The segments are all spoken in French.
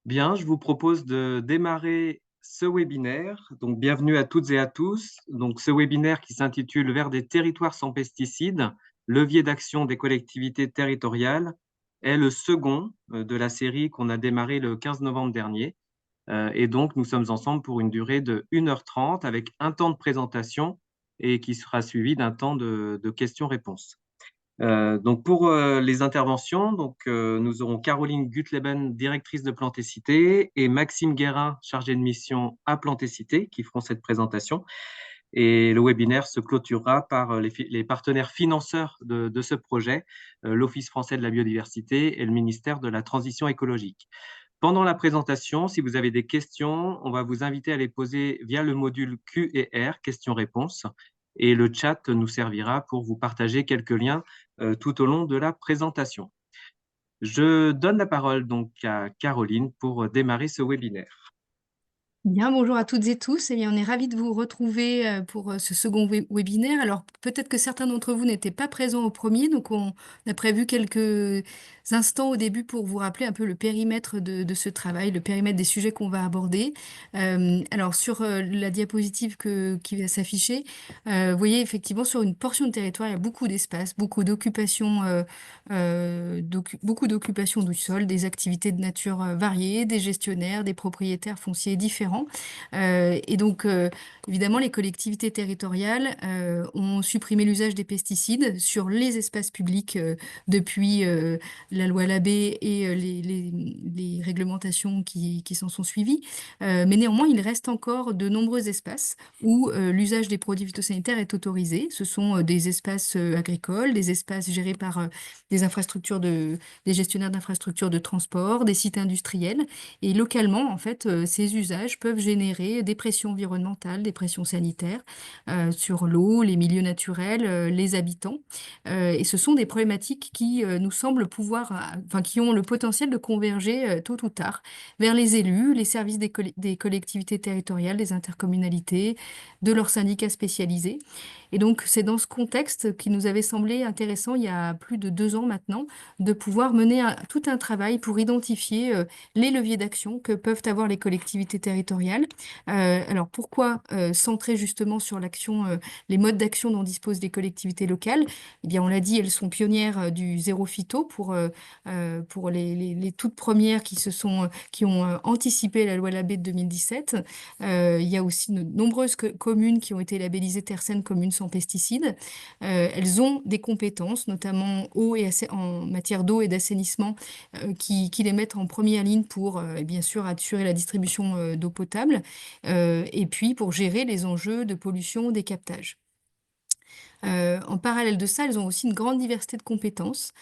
Bien, je vous propose de démarrer ce webinaire. Donc, bienvenue à toutes et à tous. Donc, ce webinaire qui s'intitule Vers des territoires sans pesticides, levier d'action des collectivités territoriales, est le second de la série qu'on a démarré le 15 novembre dernier. Et donc, nous sommes ensemble pour une durée de 1h30 avec un temps de présentation et qui sera suivi d'un temps de questions-réponses. Donc pour les interventions, nous aurons Caroline Gutleben, directrice de Plantécité, et Maxime Guérin, chargé de mission à Plantécité, qui feront cette présentation. Et le webinaire se clôturera par les partenaires financeurs de ce projet, l'Office français de la biodiversité et le ministère de la Transition écologique. Pendant la présentation, si vous avez des questions, on va vous inviter à les poser via le module Q&R, questions-réponses, et le chat nous servira pour vous partager quelques liens tout au long de la présentation. Je donne la parole donc à Caroline pour démarrer ce webinaire. Bien, bonjour à toutes et tous. Eh bien, on est ravis de vous retrouver pour ce second webinaire. Alors, peut-être que certains d'entre vous n'étaient pas présents au premier, donc on a prévu quelques instants au début pour vous rappeler un peu le périmètre de ce travail, le périmètre des sujets qu'on va aborder. Alors, sur la diapositive qui va s'afficher, vous voyez effectivement sur une portion de territoire, il y a beaucoup d'espace, beaucoup d'occupations du sol, des activités de nature variées, des gestionnaires, des propriétaires fonciers différents. Et donc, évidemment, les collectivités territoriales ont supprimé l'usage des pesticides sur les espaces publics depuis la loi Labbé et les réglementations qui s'en sont suivies. Mais néanmoins, il reste encore de nombreux espaces où l'usage des produits phytosanitaires est autorisé. Ce sont des espaces agricoles, des espaces gérés par des gestionnaires d'infrastructures de transport, des sites industriels. Et localement, en fait, ces usages peuvent générer des pressions environnementales, des pressions sanitaires sur l'eau, les milieux naturels, les habitants. Et ce sont des problématiques qui nous semblent enfin, qui ont le potentiel de converger tôt ou tard vers les élus, les services des collectivités territoriales, des intercommunalités, de leurs syndicats spécialisés. Et donc, c'est dans ce contexte qui nous avait semblé intéressant, il y a plus de 2 ans maintenant, de pouvoir mener tout un travail pour identifier les leviers d'action que peuvent avoir les collectivités territoriales. Alors, pourquoi centrer justement sur les modes d'action dont disposent les collectivités locales? Eh bien, on l'a dit, elles sont pionnières du zéro phyto pour les toutes premières qui ont anticipé la loi Labbé de 2017. Il y a aussi de nombreuses communes qui ont été labellisées Terre saine communes sans pesticides. Elles ont des compétences, notamment en matière d'eau et d'assainissement, qui les mettent en première ligne pour, bien sûr, assurer la distribution d'eau potable, et puis pour gérer les enjeux de pollution des captages. En parallèle de ça, elles ont aussi une grande diversité de compétences,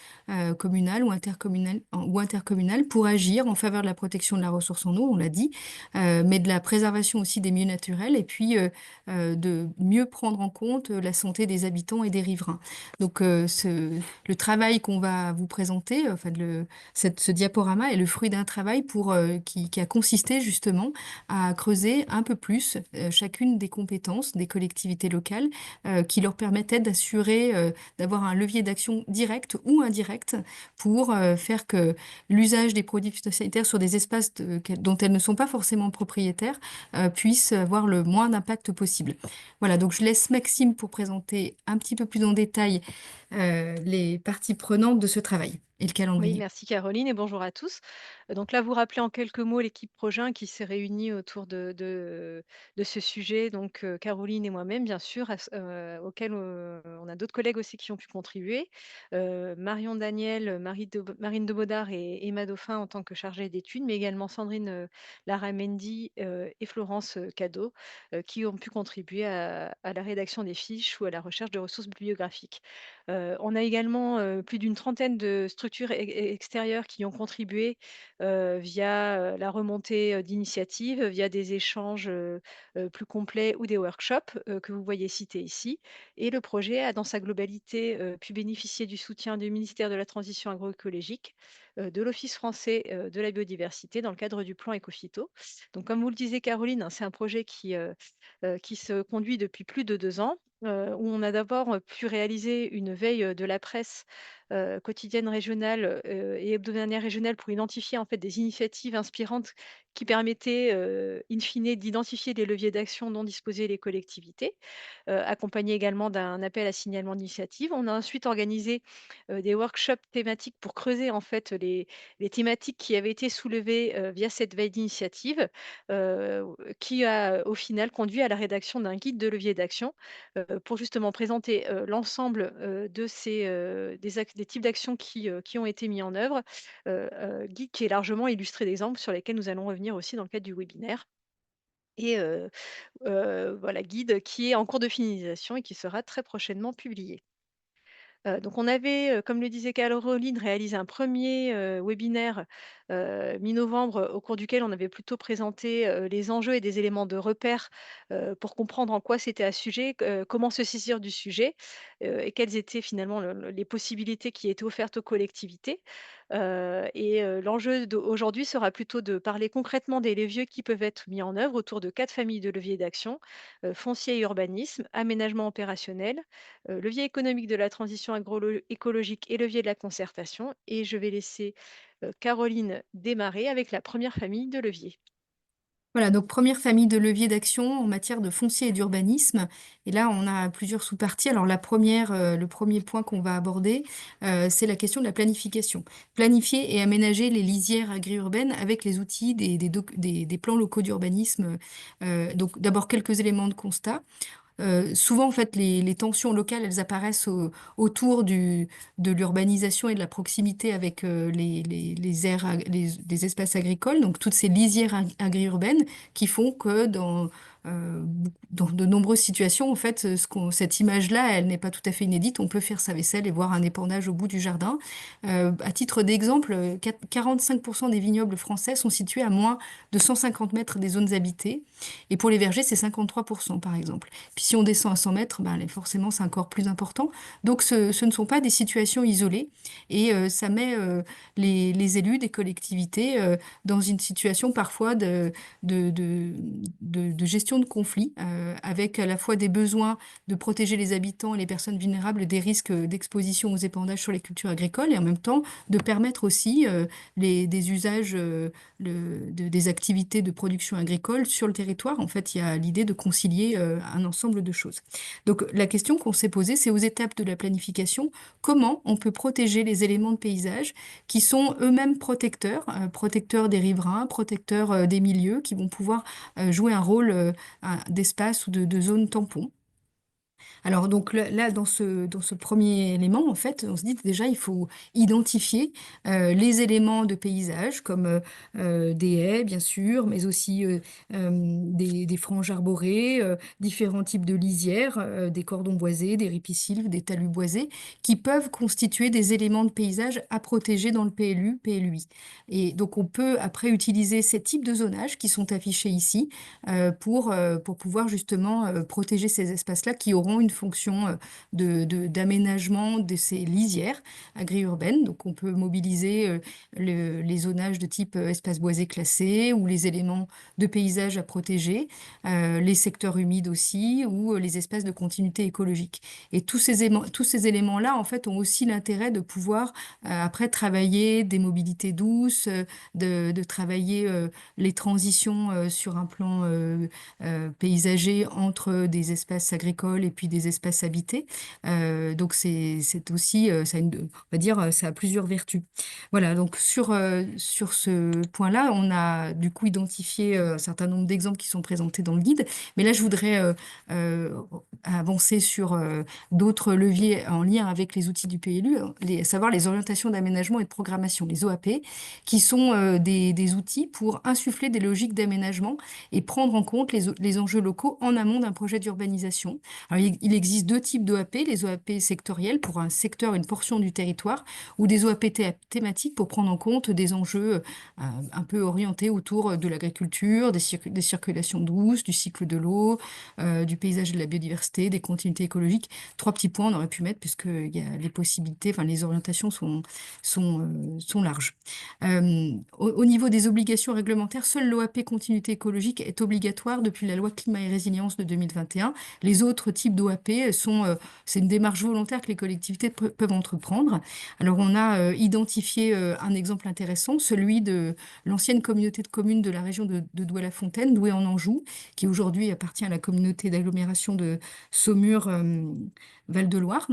communales ou intercommunales pour agir en faveur de la protection de la ressource en eau, on l'a dit, mais de la préservation aussi des milieux naturels et puis, de mieux prendre en compte la santé des habitants et des riverains. Donc, le travail qu'on va vous présenter, enfin ce diaporama est le fruit d'un travail qui a consisté justement à creuser un peu plus, chacune des compétences des collectivités locales qui leur permettait d'avoir un levier d'action direct ou indirect pour faire que l'usage des produits phytosanitaires sur des espaces dont elles ne sont pas forcément propriétaires puisse avoir le moins d'impact possible. Voilà, donc je laisse Maxime pour présenter un petit peu plus en détail les parties prenantes de ce travail et le Oui, calendrier. merci Caroline et bonjour à tous. Donc là, vous rappelez en quelques mots l'équipe Projet qui s'est réunie autour de ce sujet, donc Caroline et moi-même, bien sûr, auquel on a d'autres collègues aussi qui ont pu contribuer. Marion Daniel, Marine de Baudard et Emma Dauphin en tant que chargée d'études, mais également Sandrine Laramendi et Florence Cadeau, qui ont pu contribuer à la rédaction des fiches ou à la recherche de ressources bibliographiques. On a également, plus d'une trentaine de structures extérieures qui ont contribué, via, la remontée, d'initiatives, via des échanges, plus complets ou des workshops, que vous voyez cités ici. Et le projet a dans sa globalité, pu bénéficier du soutien du ministère de la Transition agroécologique, de l'Office français, de la biodiversité dans le cadre du plan Écophyto. Donc comme vous le disiez Caroline, hein, c'est un projet qui se conduit depuis plus de 2 ans, où on a d'abord pu réaliser une veille de la presse quotidiennes régionales, et hebdomadaires régionales pour identifier en fait des initiatives inspirantes qui permettaient, in fine, d'identifier des leviers d'action dont disposaient les collectivités, accompagné également d'un appel à signalement d'initiative. On a ensuite organisé, des workshops thématiques pour creuser en fait les thématiques qui avaient été soulevées, via cette veille d'initiative, heu, qui a, au final conduit à la rédaction d'un guide de levier d'action, pour justement présenter, l'ensemble, de ces, des types d'actions qui ont été mis en œuvre, guide qui est largement illustré d'exemples sur lesquels nous allons revenir aussi dans le cadre du webinaire et voilà, guide qui est en cours de finalisation et qui sera très prochainement publié. Donc on avait, comme le disait Caroline, réalisé un premier webinaire, mi-novembre, au cours duquel on avait plutôt présenté, les enjeux et des éléments de repère, pour comprendre en quoi c'était un sujet, comment se saisir du sujet, et quelles étaient finalement les possibilités qui étaient offertes aux collectivités. L'enjeu d'aujourd'hui sera plutôt de parler concrètement des leviers qui peuvent être mis en œuvre autour de 4 familles de leviers d'action: foncier et urbanisme, aménagement opérationnel, levier économique de la transition écologique et levier de la concertation. Et je vais laisser Caroline démarrer avec la première famille de leviers. Voilà, donc première famille de leviers d'action en matière de foncier et d'urbanisme. Et là, on a plusieurs sous-parties. Alors la première, le premier point qu'on va aborder, c'est la question de la planification. Planifier et aménager les lisières agri-urbaines avec les outils des plans locaux d'urbanisme. Donc d'abord quelques éléments de constat. Souvent, en fait, les tensions locales, elles apparaissent autour de l'urbanisation et de la proximité avec les aires, les espaces agricoles, donc toutes ces lisières agri-urbaines qui font que dans de nombreuses situations, en fait, cette image-là, elle n'est pas tout à fait inédite. On peut faire sa vaisselle et voir un épandage au bout du jardin. À titre d'exemple, 45% des vignobles français sont situés à moins de 150 mètres des zones habitées. Et pour les vergers, c'est 53%, par exemple. Puis si on descend à 100 mètres, ben, forcément, c'est encore plus important. Donc, ce ne sont pas des situations isolées et ça met les élus des collectivités dans une situation parfois de, de, de gestion de conflits avec à la fois des besoins de protéger les habitants et les personnes vulnérables des risques d'exposition aux épandages sur les cultures agricoles et en même temps de permettre aussi des usages, des activités de production agricole sur le territoire. En fait, il y a l'idée de concilier un ensemble de choses. Donc, la question qu'on s'est posée, c'est aux étapes de la planification, comment on peut protéger les éléments de paysage qui sont eux-mêmes protecteurs, protecteurs des riverains, protecteurs des milieux, qui vont pouvoir jouer un rôle d'espace ou de zone tampon. Alors donc là, dans ce premier élément, en fait, on se dit que déjà, il faut identifier les éléments de paysage comme des haies, bien sûr, mais aussi des franges arborées, différents types de lisières, des cordons boisés, des ripisylves, des talus boisés, qui peuvent constituer des éléments de paysage à protéger dans le PLU, PLUI. Et donc on peut après utiliser ces types de zonages qui sont affichés ici pour pouvoir justement protéger ces espaces-là qui auront une fonction d'aménagement de ces lisières agri-urbaines. Donc on peut mobiliser les zonages de type espace boisé classé ou les éléments de paysage à protéger, les secteurs humides aussi ou les espaces de continuité écologique. Et tous ces éléments-là, en fait, ont aussi l'intérêt de pouvoir après travailler des mobilités douces, de travailler les transitions sur un plan paysager entre des espaces agricoles et puis des espaces habités. Donc c'est aussi, on va dire, ça a plusieurs vertus. Voilà, donc sur ce point-là, on a du coup identifié un certain nombre d'exemples qui sont présentés dans le guide. Mais là, je voudrais euh, avancer sur d'autres leviers en lien avec les outils du PLU, à savoir les orientations d'aménagement et de programmation, les OAP, qui sont des outils pour insuffler des logiques d'aménagement et prendre en compte les enjeux locaux en amont d'un projet d'urbanisation. Alors, il existe deux types d'OAP, les OAP sectoriels pour un secteur, une portion du territoire, ou des OAP thématiques pour prendre en compte des enjeux un peu orientés autour de l'agriculture, des circulations douces, du cycle de l'eau, du paysage et de la biodiversité, des continuités écologiques. Trois petits points on aurait pu mettre puisque il y a les possibilités, enfin les orientations sont larges. Au niveau des obligations réglementaires, seule l'OAP continuité écologique est obligatoire depuis la loi climat et résilience de 2021. Les autres types d'OAP l'OAP c'est une démarche volontaire que les collectivités peuvent entreprendre. Alors, on a identifié un exemple intéressant, celui de l'ancienne communauté de communes de la région de Douai-la-Fontaine, Douai-en-Anjou, qui aujourd'hui appartient à la communauté d'agglomération de Saumur-Val-de-Loire.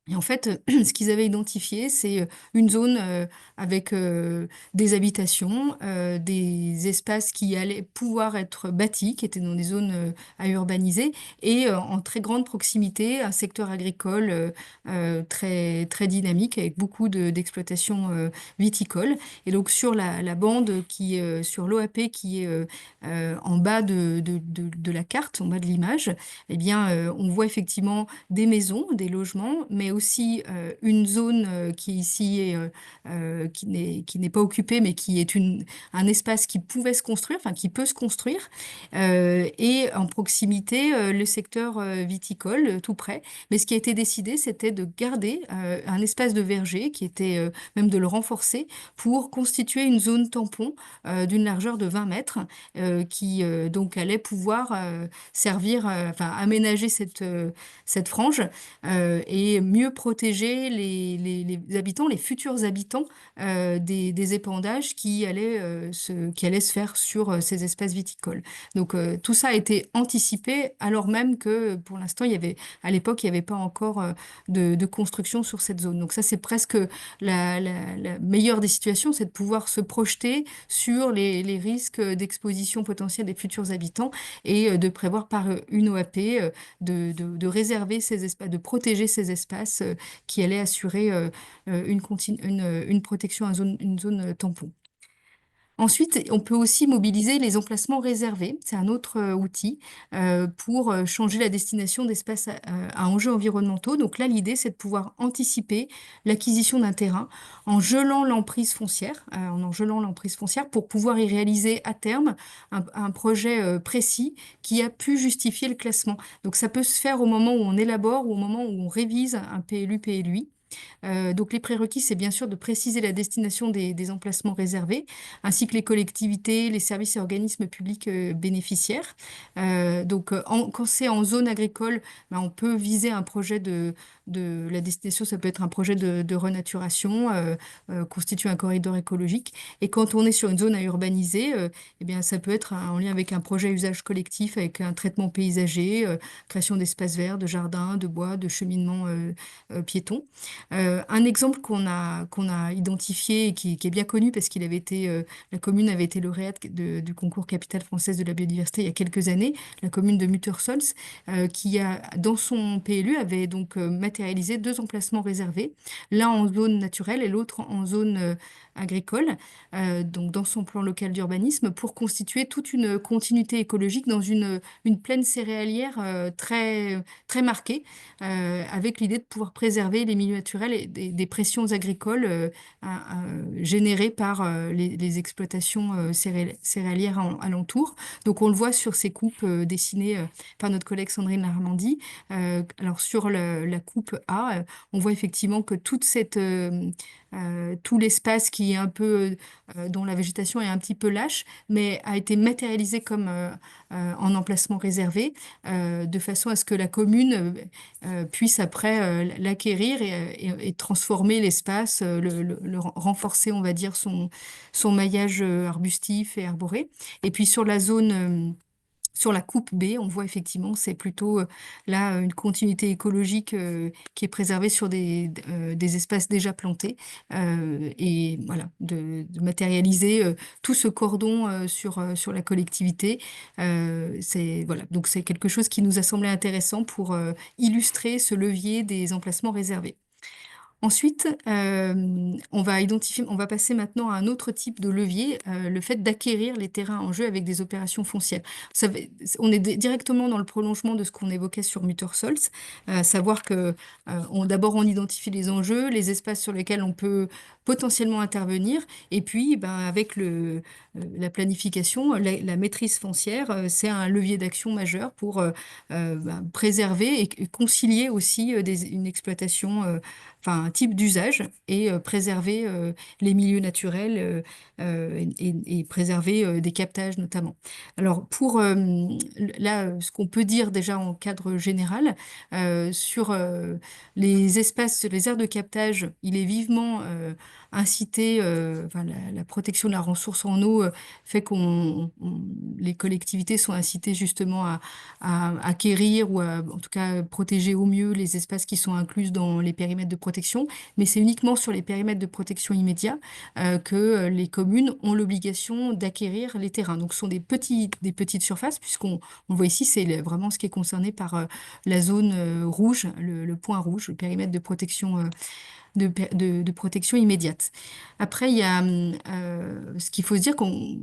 Et en fait, ce qu'ils avaient identifié, c'est une zone avec des habitations, des espaces qui allaient pouvoir être bâtis, qui étaient dans des zones à urbaniser, et en très grande proximité, un secteur agricole très, très dynamique, avec beaucoup d'exploitation viticole. Et donc sur la bande, sur l'OAP qui est en bas de la carte, en bas de l'image, eh bien, on voit effectivement des maisons, des logements, mais aussi une zone qui ici qui n'est pas occupée, mais qui est un espace qui pouvait se construire, enfin qui peut se construire, et en proximité le secteur viticole tout près. Mais ce qui a été décidé, c'était de garder un espace de verger, qui était même de le renforcer pour constituer une zone tampon d'une largeur de 20 mètres, qui donc allait pouvoir servir, enfin aménager cette frange et mieux protéger les habitants, les futurs habitants des épandages qui allaient se faire sur ces espaces viticoles. Donc tout ça a été anticipé alors même que pour l'instant, à l'époque, il n'y avait pas encore de construction sur cette zone. Donc ça, c'est presque la meilleure des situations, c'est de pouvoir se projeter sur les risques d'exposition potentielle des futurs habitants et de prévoir par une OAP de réserver ces espaces, de protéger ces espaces qui allaient assurer une protection, une zone tampon. Ensuite, on peut aussi mobiliser les emplacements réservés. C'est un autre outil pour changer la destination d'espaces à enjeux environnementaux. Donc là, l'idée, c'est de pouvoir anticiper l'acquisition d'un terrain en gelant l'emprise foncière, pour pouvoir y réaliser à terme un projet précis qui a pu justifier le classement. Donc ça peut se faire au moment où on élabore ou au moment où on révise un PLU, PLUI. Donc les prérequis, c'est bien sûr de préciser la destination des emplacements réservés, ainsi que les collectivités, les services et organismes publics bénéficiaires. Quand c'est en zone agricole, ben, on peut viser un projet la destination, ça peut être un projet de renaturation, constituer un corridor écologique. Et quand on est sur une zone à urbaniser, eh bien, ça peut être en lien avec un projet à usage collectif, avec un traitement paysager, création d'espaces verts, de jardins, de bois, de cheminements piétons. Un exemple qu'on a identifié et qui est bien connu parce la commune avait été lauréate du concours Capitale française de la biodiversité il y a quelques années, la commune de Muttersols, qui dans son PLU, avait donc matérialisé deux emplacements réservés, l'un en zone naturelle et l'autre en zone agricole, donc dans son plan local d'urbanisme, pour constituer toute une continuité écologique dans une plaine céréalière très, très marquée, avec l'idée de pouvoir préserver les milieux naturels et des pressions agricoles générées par les exploitations céréalières alentour. Donc on le voit sur ces coupes dessinées par notre collègue Sandrine Larmandi. Alors sur la coupe A, on voit effectivement que tout l'espace qui est un peu, dont la végétation est un petit peu lâche, mais a été matérialisé comme en emplacement réservé, de façon à ce que la commune puisse après l'acquérir et transformer l'espace, le renforcer, on va dire, son maillage arbustif et arboré. Et puis sur la coupe B, on voit effectivement, c'est plutôt là une continuité écologique qui est préservée sur des espaces déjà plantés. Et voilà, de matérialiser tout ce cordon sur la collectivité. Voilà, donc c'est quelque chose qui nous a semblé intéressant pour illustrer ce levier des emplacements réservés. Ensuite, on va passer maintenant à un autre type de levier, le fait d'acquérir les terrains en jeu avec des opérations foncières. On est directement dans le prolongement de ce qu'on évoquait sur Muttersols, savoir que d'abord on identifie les enjeux, les espaces sur lesquels on peut potentiellement intervenir. Et puis, ben, avec la planification, la maîtrise foncière, c'est un levier d'action majeur pour ben, préserver et concilier aussi une exploitation, enfin un type d'usage et préserver les milieux naturels et préserver des captages notamment. Alors pour là, ce qu'on peut dire déjà en cadre général sur les espaces, les aires de captage, il est vivement incité, enfin, la protection de la ressource en eau fait les collectivités sont incitées justement à acquérir ou en tout cas protéger au mieux les espaces qui sont inclus dans les périmètres de protection, mais c'est uniquement sur les périmètres de protection immédiats que les communes ont l'obligation d'acquérir les terrains. Donc ce sont des petites surfaces, on voit ici, c'est vraiment ce qui est concerné par la zone rouge, le point rouge, le périmètre de protection de protection immédiate. Après, il y a ce qu'il faut se dire,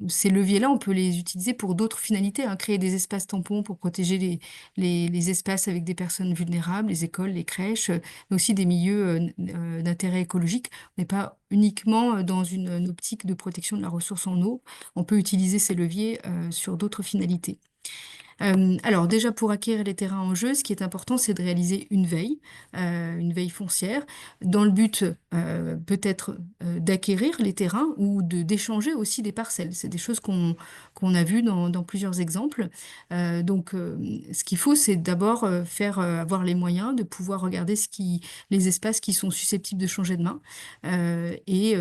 ces leviers-là, on peut les utiliser pour d'autres finalités, hein, créer des espaces tampons pour protéger les espaces avec des personnes vulnérables, les écoles, les crèches, mais aussi des milieux d'intérêt écologique. On n'est pas uniquement dans une optique de protection de la ressource en eau. On peut utiliser ces leviers sur d'autres finalités. Alors déjà pour acquérir les terrains en jeu, ce qui est important, c'est de réaliser une veille foncière, dans le but peut-être d'acquérir les terrains ou d'échanger aussi des parcelles. C'est des choses qu'on a vues dans plusieurs exemples. Ce qu'il faut, c'est d'abord avoir les moyens de pouvoir regarder les espaces qui sont susceptibles de changer de main et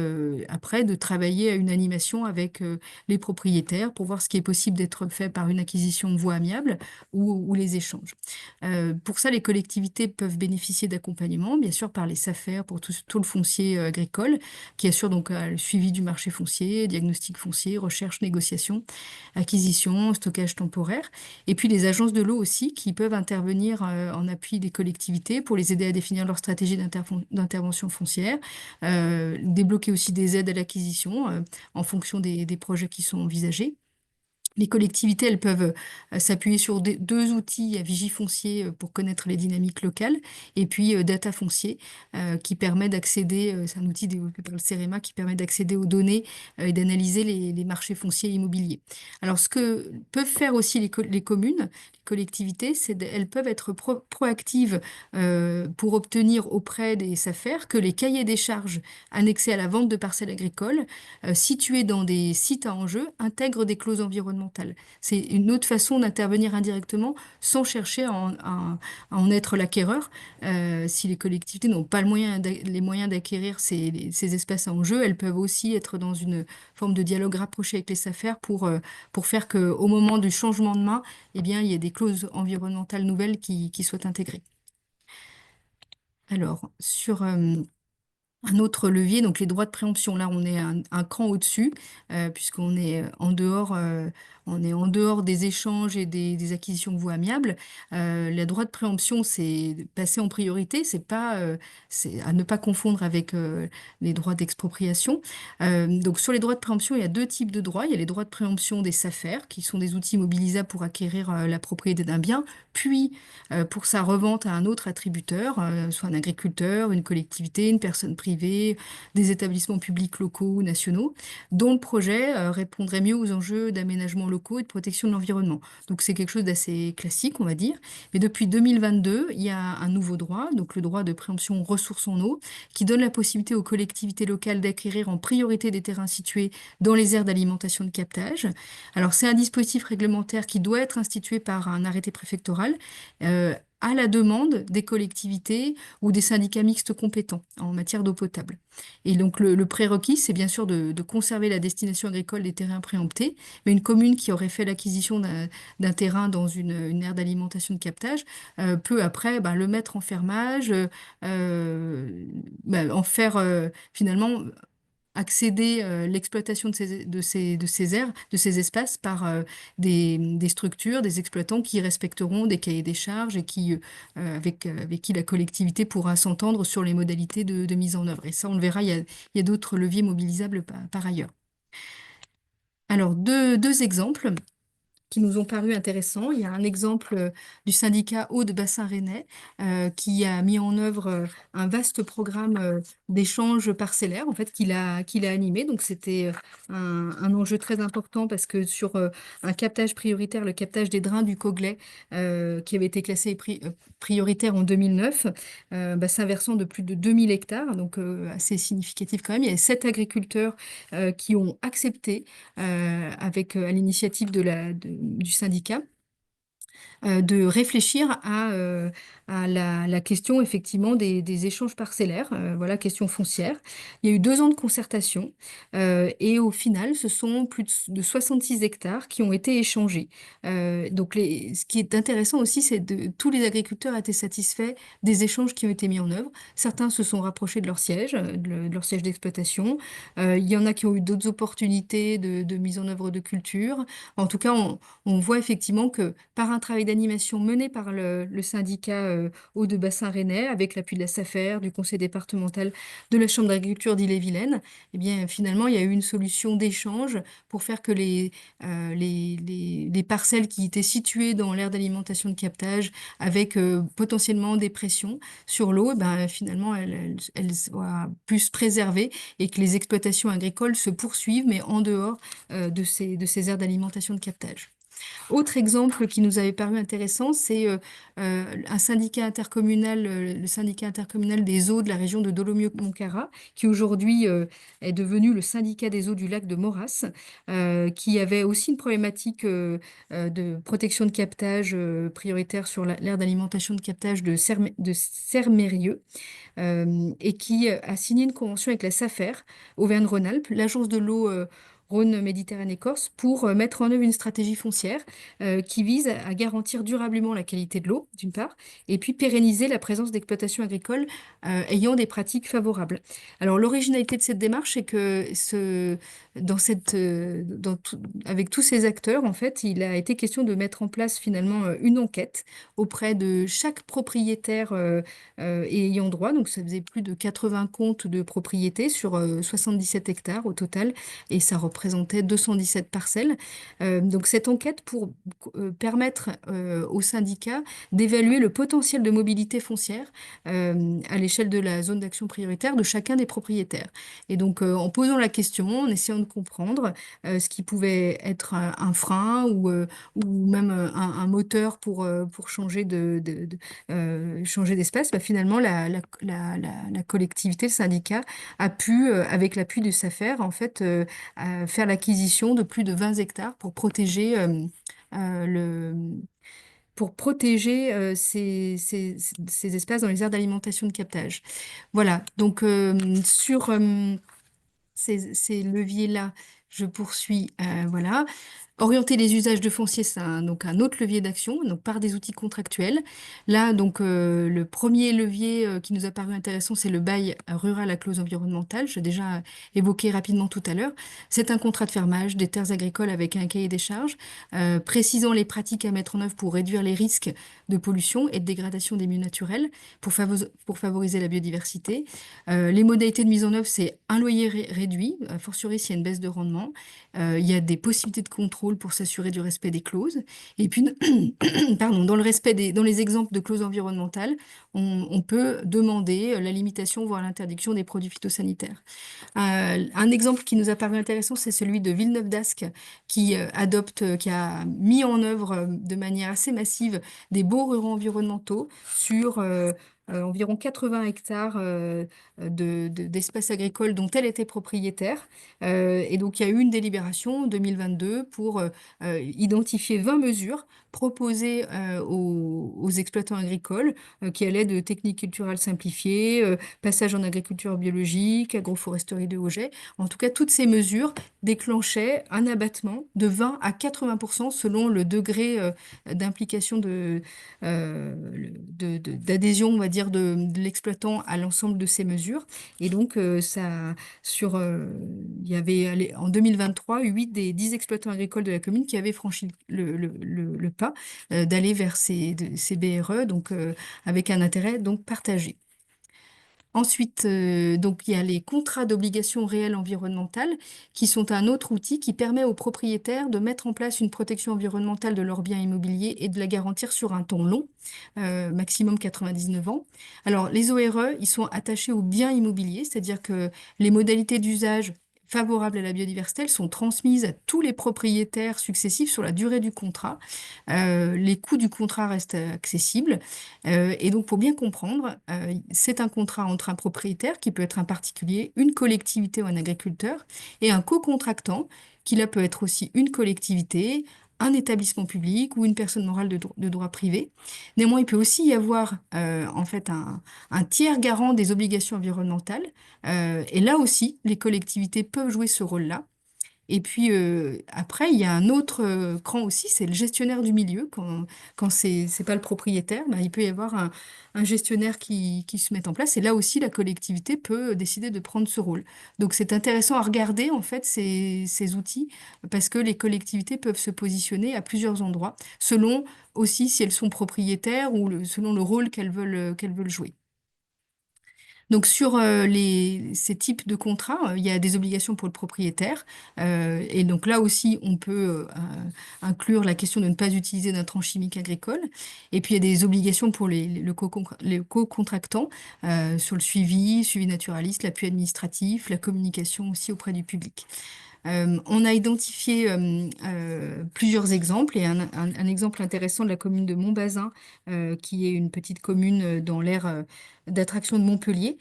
après de travailler à une animation avec les propriétaires pour voir ce qui est possible d'être fait par une acquisition voie amiable ou les échanges. Pour ça, les collectivités peuvent bénéficier d'accompagnement, bien sûr par les SAFER pour tout le foncier agricole, qui assure donc le suivi du marché foncier, diagnostic foncier, recherche, négociation, acquisition, stockage temporaire, et puis les agences de l'eau aussi, qui peuvent intervenir en appui des collectivités pour les aider à définir leur stratégie d'intervention foncière, débloquer aussi des aides à l'acquisition en fonction des projets qui sont envisagés. Les collectivités, elles peuvent s'appuyer sur deux outils à Vigifoncier pour connaître les dynamiques locales, et puis Data Foncier qui permet d'accéder, c'est un outil développé par le CEREMA qui permet d'accéder aux données et d'analyser les marchés fonciers immobiliers. Alors, ce que peuvent faire aussi les communes, les collectivités, elles peuvent être proactives pour obtenir auprès des SAFER que les cahiers des charges annexés à la vente de parcelles agricoles situés dans des sites à enjeu intègrent des clauses environnementales. C'est une autre façon d'intervenir indirectement sans chercher à en être l'acquéreur. Si les collectivités n'ont pas les moyens d'acquérir ces espaces à enjeu, elles peuvent aussi être dans une forme de dialogue rapproché avec les SAFER pour faire qu'au moment du changement de main, eh bien, il y ait des clauses environnementales nouvelles qui soient intégrées. Alors, sur un autre levier, donc les droits de préemption. Là, on est un cran au-dessus, puisqu'on est en dehors des échanges et des acquisitions de voies amiables. Les droits de préemption, c'est passé en priorité, c'est à ne pas confondre avec les droits d'expropriation. Donc, sur les droits de préemption, il y a deux types de droits. Il y a les droits de préemption des SAFER, qui sont des outils mobilisables pour acquérir la propriété d'un bien, puis pour sa revente à un autre attributeur, soit un agriculteur, une collectivité, une personne privée, des établissements publics locaux ou nationaux, dont le projet répondrait mieux aux enjeux d'aménagement locaux et de protection de l'environnement. Donc c'est quelque chose d'assez classique, on va dire. Mais depuis 2022, il y a un nouveau droit, donc le droit de préemption ressources en eau, qui donne la possibilité aux collectivités locales d'acquérir en priorité des terrains situés dans les aires d'alimentation de captage. Alors c'est un dispositif réglementaire qui doit être institué par un arrêté préfectoral à la demande des collectivités ou des syndicats mixtes compétents en matière d'eau potable. Et donc le prérequis, c'est bien sûr de conserver la destination agricole des terrains préemptés, mais une commune qui aurait fait l'acquisition d'un terrain dans une aire d'alimentation de captage peut après le mettre en fermage, en faire finalement accéder l'exploitation de ces aires, de ces espaces par des structures, des exploitants qui respecteront des cahiers des charges et avec qui la collectivité pourra s'entendre sur les modalités de mise en œuvre. Et ça, on le verra, il y a d'autres leviers mobilisables par ailleurs. Alors, deux exemples qui nous ont paru intéressants. Il y a un exemple du syndicat Eau de Bassin Rennais qui a mis en œuvre un vaste programme d'échanges parcellaires en fait qu'il a animé. Donc c'était un enjeu très important parce que sur un captage prioritaire, le captage des drains du Coglais, qui avait été classé prioritaire en 2009, bassin versant de plus de 2000 hectares, donc assez significatif quand même. Il y avait 7 agriculteurs qui ont accepté, à l'initiative du syndicat, de réfléchir à la question effectivement des échanges parcellaires, voilà, question foncière. Il y a eu 2 ans de concertation et au final, ce sont plus de 66 hectares qui ont été échangés. Donc, ce qui est intéressant aussi, c'est que tous les agriculteurs étaient satisfaits des échanges qui ont été mis en œuvre. Certains se sont rapprochés de leur siège, de leur siège d'exploitation. Il y en a qui ont eu d'autres opportunités de mise en œuvre de culture. En tout cas, on voit effectivement que par un travail d'animation mené par le syndicat Hauts-de-Bassin rennais, avec l'appui de la SAFER, du conseil départemental de la Chambre d'agriculture d'Ille-et-Vilaine, eh bien, finalement, il y a eu une solution d'échange pour faire que les parcelles qui étaient situées dans l'aire d'alimentation de captage, avec potentiellement des pressions sur l'eau, ben, finalement, elles soient plus préservées et que les exploitations agricoles se poursuivent, mais en dehors de ces aires d'alimentation de captage. Autre exemple qui nous avait paru intéressant, c'est un syndicat intercommunal, le syndicat intercommunal des eaux de la région de Dolomieu-Montcarrat, qui aujourd'hui est devenu le syndicat des eaux du lac de Moras, qui avait aussi une problématique de protection de captage prioritaire sur l'aire d'alimentation de captage de Sermérieux, et qui a signé une convention avec la SAFER Auvergne-Rhône-Alpes, l'agence de l'eau Rhône-Méditerranée-Corse, pour mettre en œuvre une stratégie foncière qui vise à garantir durablement la qualité de l'eau, d'une part, et puis pérenniser la présence d'exploitations agricoles ayant des pratiques favorables. Alors, l'originalité de cette démarche, c'est que avec tous ces acteurs, en fait, il a été question de mettre en place finalement une enquête auprès de chaque propriétaire et ayant droit. Donc, ça faisait plus de 80 comptes de propriété sur 77 hectares au total, et ça représentait 217 parcelles. Donc, cette enquête pour permettre aux syndicats d'évaluer le potentiel de mobilité foncière à l'échelle de la zone d'action prioritaire de chacun des propriétaires. Et donc, en posant la question, en essayant de comprendre ce qui pouvait être un frein ou même un moteur pour changer changer d'espace, bah, finalement, la collectivité, le syndicat, a pu, avec l'appui du SAFER, en fait, faire l'acquisition de plus de 20 hectares euh, le, pour protéger ces espaces dans les aires d'alimentation de captage. Voilà, donc sur ces leviers-là, je poursuis, voilà. Orienter les usages de foncier, c'est donc un autre levier d'action, donc par des outils contractuels. Là, donc, le premier levier qui nous a paru intéressant, c'est le bail rural à clause environnementale. J'ai déjà évoqué rapidement tout à l'heure. C'est un contrat de fermage des terres agricoles avec un cahier des charges, précisant les pratiques à mettre en œuvre pour réduire les risques de pollution et de dégradation des milieux naturels, pour favoriser la biodiversité. Les modalités de mise en œuvre, c'est un loyer réduit, a fortiori s'il y a une baisse de rendement. Il y a des possibilités de contrôle pour s'assurer du respect des clauses. Et puis, pardon, dans les exemples de clauses environnementales, on peut demander la limitation, voire l'interdiction des produits phytosanitaires. Un exemple qui nous a paru intéressant, c'est celui de Villeneuve d'Ascq, qui a mis en œuvre de manière assez massive des baux ruraux environnementaux sur environ 80 hectares d'espaces agricoles dont elle était propriétaire. Et donc, il y a eu une délibération en 2022 pour identifier 20 mesures proposées aux exploitants agricoles qui allaient de techniques culturales simplifiées, passage en agriculture biologique, agroforesterie de haut jet. En tout cas, toutes ces mesures déclenchaient un abattement de 20 à 80% selon le degré d'implication d'adhésion, on va dire, de l'exploitant à l'ensemble de ces mesures. Et donc, il y avait en 2023, 8 des 10 exploitants agricoles de la commune qui avaient franchi le pas d'aller vers ces BRE, donc avec un intérêt donc partagé. Ensuite, donc il y a les contrats d'obligation réelle environnementale qui sont un autre outil qui permet aux propriétaires de mettre en place une protection environnementale de leurs biens immobiliers et de la garantir sur un temps long, maximum 99 ans. Alors les ORE, ils sont attachés aux biens immobiliers, c'est-à-dire que les modalités d'usage favorables à la biodiversité, elles sont transmises à tous les propriétaires successifs sur la durée du contrat. Les coûts du contrat restent accessibles. Et donc, pour bien comprendre, c'est un contrat entre un propriétaire, qui peut être un particulier, une collectivité ou un agriculteur, et un co-contractant, qui là peut être aussi une collectivité, un établissement public ou une personne morale de droit privé. Néanmoins, il peut aussi y avoir en fait un tiers garant des obligations environnementales. Et là aussi, les collectivités peuvent jouer ce rôle-là. Et puis après, il y a un autre cran aussi, c'est le gestionnaire du milieu. Quand c'est pas le propriétaire, ben, il peut y avoir un gestionnaire qui se met en place. Et là aussi, la collectivité peut décider de prendre ce rôle. Donc c'est intéressant à regarder en fait ces outils parce que les collectivités peuvent se positionner à plusieurs endroits, selon aussi si elles sont propriétaires ou selon le rôle qu'elles veulent jouer. Donc sur ces types de contrats, il y a des obligations pour le propriétaire. Et donc là aussi, on peut inclure la question de ne pas utiliser d'intrants chimiques agricoles. Et puis il y a des obligations pour les co-contractants sur le suivi naturaliste, l'appui administratif, la communication aussi auprès du public. On a identifié plusieurs exemples et un exemple intéressant de la commune de Montbazin, qui est une petite commune dans l'aire d'attraction de Montpellier,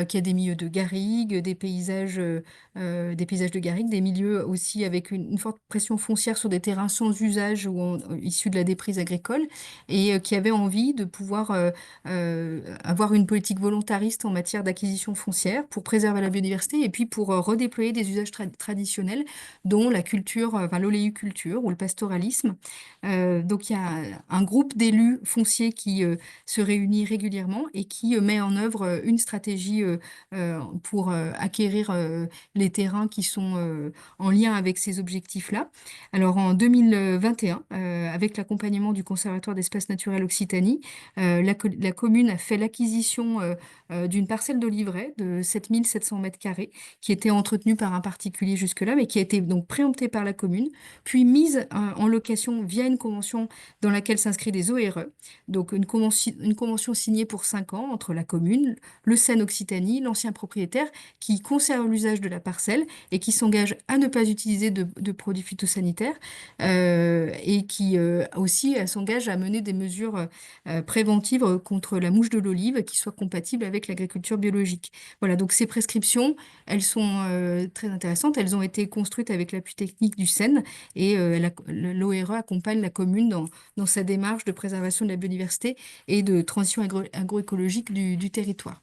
qui a des milieux de garrigues, des paysages de garrigues, des milieux aussi avec une forte pression foncière sur des terrains sans usage ou issus de la déprise agricole, et qui avait envie de pouvoir avoir une politique volontariste en matière d'acquisition foncière pour préserver la biodiversité et puis pour redéployer des usages traditionnels, dont la culture, enfin l'oléiculture ou le pastoralisme. Donc il y a un groupe d'élus fonciers qui se réunit régulièrement et qui met en œuvre une stratégie pour acquérir les terrains qui sont en lien avec ces objectifs-là. Alors en 2021, avec l'accompagnement du Conservatoire d'espaces naturels Occitanie, la commune a fait l'acquisition d'une parcelle d'oliverai de 7700 mètres carrés qui était entretenue par un particulier jusque-là, mais qui a été donc préemptée par la commune, puis mise en location via une convention dans laquelle s'inscrit des ORE. Donc une convention signée pour 5 ans entre la commune, le SEN Occitanie, l'ancien propriétaire, qui conserve l'usage de la parcelle et qui s'engage à ne pas utiliser de produits phytosanitaires et qui aussi s'engage à mener des mesures préventives contre la mouche de l'olive qui soient compatibles avec l'agriculture biologique. Voilà, donc ces prescriptions, elles sont très intéressantes. Elles ont été construites avec l'appui technique du SEN et l'ORE accompagne la commune dans sa démarche de préservation de la biodiversité et de transition agroécologique du territoire.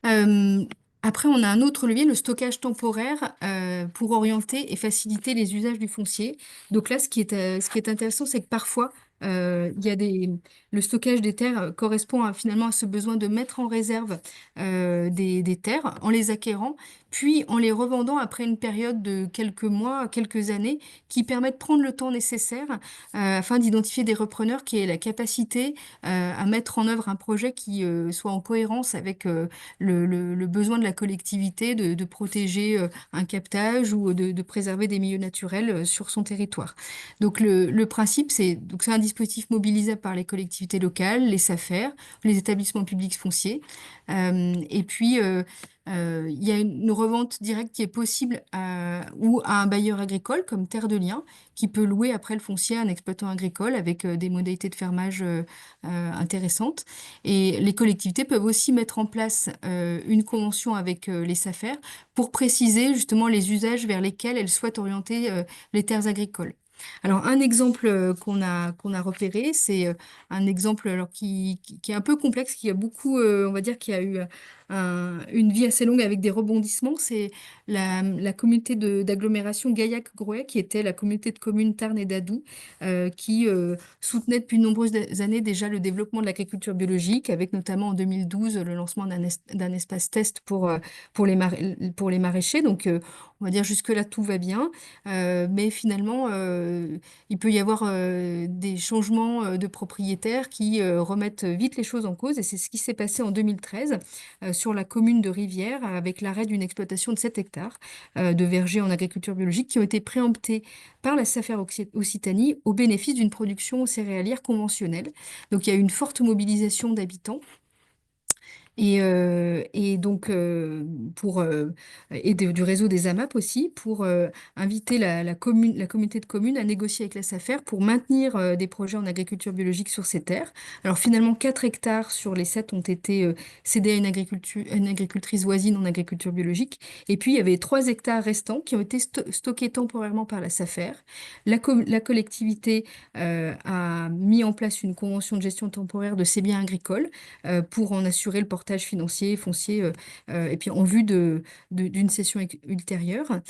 Euh, Après, on a un autre levier, le stockage temporaire, pour orienter et faciliter les usages du foncier. Donc là, ce qui est intéressant, c'est que parfois, il y a le stockage des terres correspond finalement à ce besoin de mettre en réserve des terres en les acquérant, puis en les revendant après une période de quelques mois, quelques années, qui permet de prendre le temps nécessaire afin d'identifier des repreneurs qui aient la capacité à mettre en œuvre un projet qui soit en cohérence avec le besoin de la collectivité de protéger un captage ou de préserver des milieux naturels sur son territoire. Donc le principe, c'est un dispositif mobilisable par les collectivités locales, les SAFER, les établissements publics fonciers. Et puis, il y a une revente directe qui est possible ou à un bailleur agricole comme Terre de Liens, qui peut louer après le foncier à un exploitant agricole avec des modalités de fermage intéressantes. Et les collectivités peuvent aussi mettre en place une convention avec les SAFER pour préciser justement les usages vers lesquels elles souhaitent orienter les terres agricoles. Alors, un exemple qu'on a repéré, c'est un exemple alors, qui est un peu complexe, qui a beaucoup, on va dire, qui a eu une vie assez longue avec des rebondissements. C'est la communauté d'agglomération Gaillac-Groët, qui était la communauté de communes Tarn et d'Adoux, qui soutenait depuis de nombreuses années déjà le développement de l'agriculture biologique, avec notamment en 2012 le lancement d'un espace test pour les maraîchers. Donc, on va dire jusque-là, tout va bien. Mais finalement, il peut y avoir des changements de propriétaires qui remettent vite les choses en cause. Et c'est ce qui s'est passé en 2013 sur la commune de Rivière, avec l'arrêt d'une exploitation de 7 hectares de vergers en agriculture biologique qui ont été préemptés par la SAFER Occitanie au bénéfice d'une production céréalière conventionnelle. Donc il y a eu une forte mobilisation d'habitants. Et donc, du réseau des AMAP aussi, pour inviter la communauté de communes à négocier avec la SAFER pour maintenir des projets en agriculture biologique sur ces terres. Alors finalement, 4 hectares sur les 7 ont été cédés à une agricultrice voisine en agriculture biologique. Et puis, il y avait 3 hectares restants qui ont été stockés temporairement par la SAFER. La collectivité a mis en place une convention de gestion temporaire de ces biens agricoles pour en assurer le portage financier, foncier, et puis en vue d'une cession ultérieure.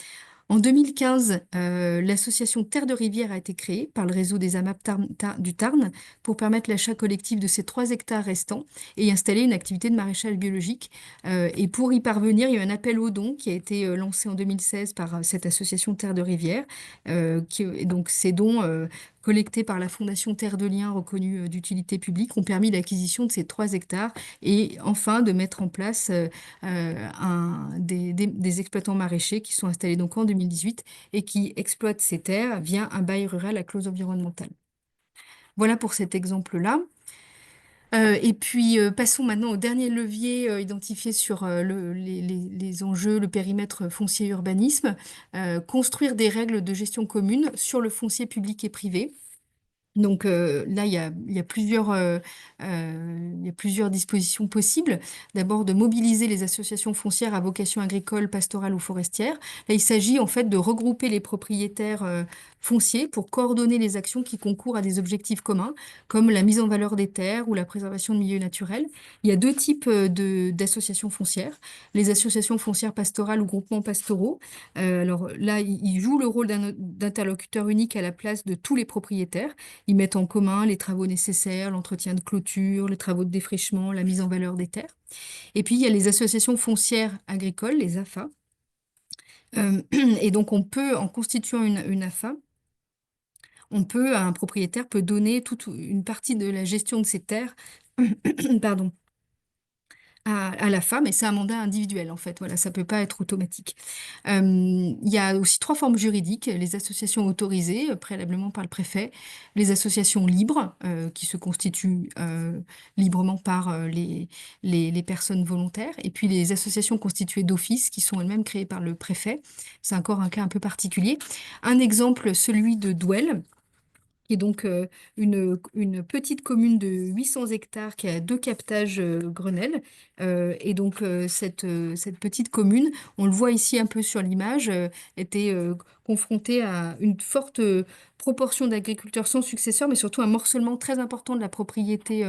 En 2015, l'association Terre de Rivière a été créée par le réseau des AMAP du Tarn pour permettre l'achat collectif de ces 3 hectares restants et y installer une activité de maraîchage biologique. Et pour y parvenir, il y a eu un appel aux dons qui a été lancé en 2016 par cette association Terre de Rivière. Et donc ces dons collectés par la Fondation Terre de Liens, reconnue d'utilité publique, ont permis l'acquisition de ces 3 hectares et enfin de mettre en place des exploitants maraîchers qui sont installés donc en 2018 et qui exploitent ces terres via un bail rural à clause environnementale. Voilà pour cet exemple-là. Et puis, passons maintenant au dernier levier identifié sur les enjeux, le périmètre foncier et urbanisme. Construire des règles de gestion commune sur le foncier public et privé. Donc là, il y a plusieurs dispositions possibles. D'abord, de mobiliser les associations foncières à vocation agricole, pastorale ou forestière. Là, il s'agit en fait de regrouper les propriétaires fonciers pour coordonner les actions qui concourent à des objectifs communs, comme la mise en valeur des terres ou la préservation de milieux naturels. Il y a 2 types d'associations foncières. Les associations foncières pastorales ou groupements pastoraux. Alors là, ils jouent le rôle d'interlocuteur unique à la place de tous les propriétaires. Ils mettent en commun les travaux nécessaires, l'entretien de clôture, les travaux de défrichement, la mise en valeur des terres. Et puis, il y a les associations foncières agricoles, les AFA. Et donc, on peut, en constituant une AFA, un propriétaire peut donner toute une partie de la gestion de ses terres, pardon, à la femme, et c'est un mandat individuel en fait. Voilà, ça peut pas être automatique. Il y a aussi 3 formes juridiques: les associations autorisées préalablement par le préfet, les associations libres qui se constituent librement par les personnes volontaires, et puis les associations constituées d'office qui sont elles-mêmes créées par le préfet. C'est encore un cas un peu particulier. Un exemple, celui de Douel, qui est donc une petite commune de 800 hectares qui a 2 captages Grenelle. Et donc cette petite commune, on le voit ici un peu sur l'image, était confrontée à une forte proportion d'agriculteurs sans successeur, mais surtout un morcellement très important de la propriété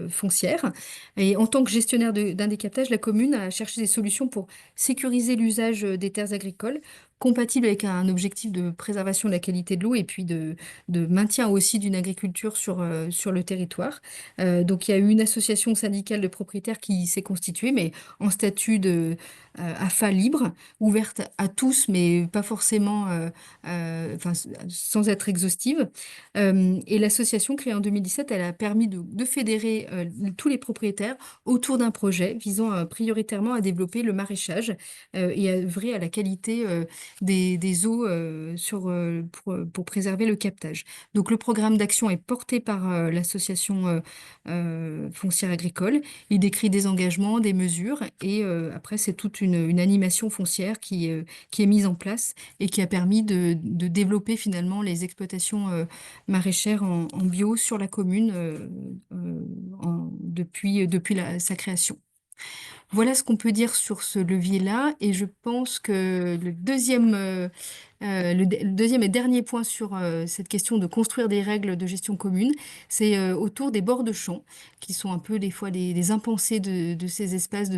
foncière. Et en tant que gestionnaire d'un des captages, la commune a cherché des solutions pour sécuriser l'usage des terres agricoles, compatible avec un objectif de préservation de la qualité de l'eau et puis de maintien aussi d'une agriculture sur le territoire. Donc il y a eu une association syndicale de propriétaires qui s'est constituée, mais en statut de AFA libre, ouverte à tous, mais pas forcément, enfin, sans être exhaustive. Et l'association créée en 2017, elle a permis de fédérer tous les propriétaires autour d'un projet visant prioritairement à développer le maraîchage et à œuvrer à la qualité des eaux pour préserver le captage. Donc le programme d'action est porté par l'association foncière agricole. Il décrit des engagements, des mesures et après c'est toute une animation foncière qui est mise en place et qui a permis de développer finalement les exploitations maraîchère en bio sur la commune depuis sa création. Voilà ce qu'on peut dire sur ce levier-là et je pense que le deuxième et dernier point sur cette question de construire des règles de gestion commune, c'est autour des bords de champs, qui sont un peu des fois les impensés de ces espaces,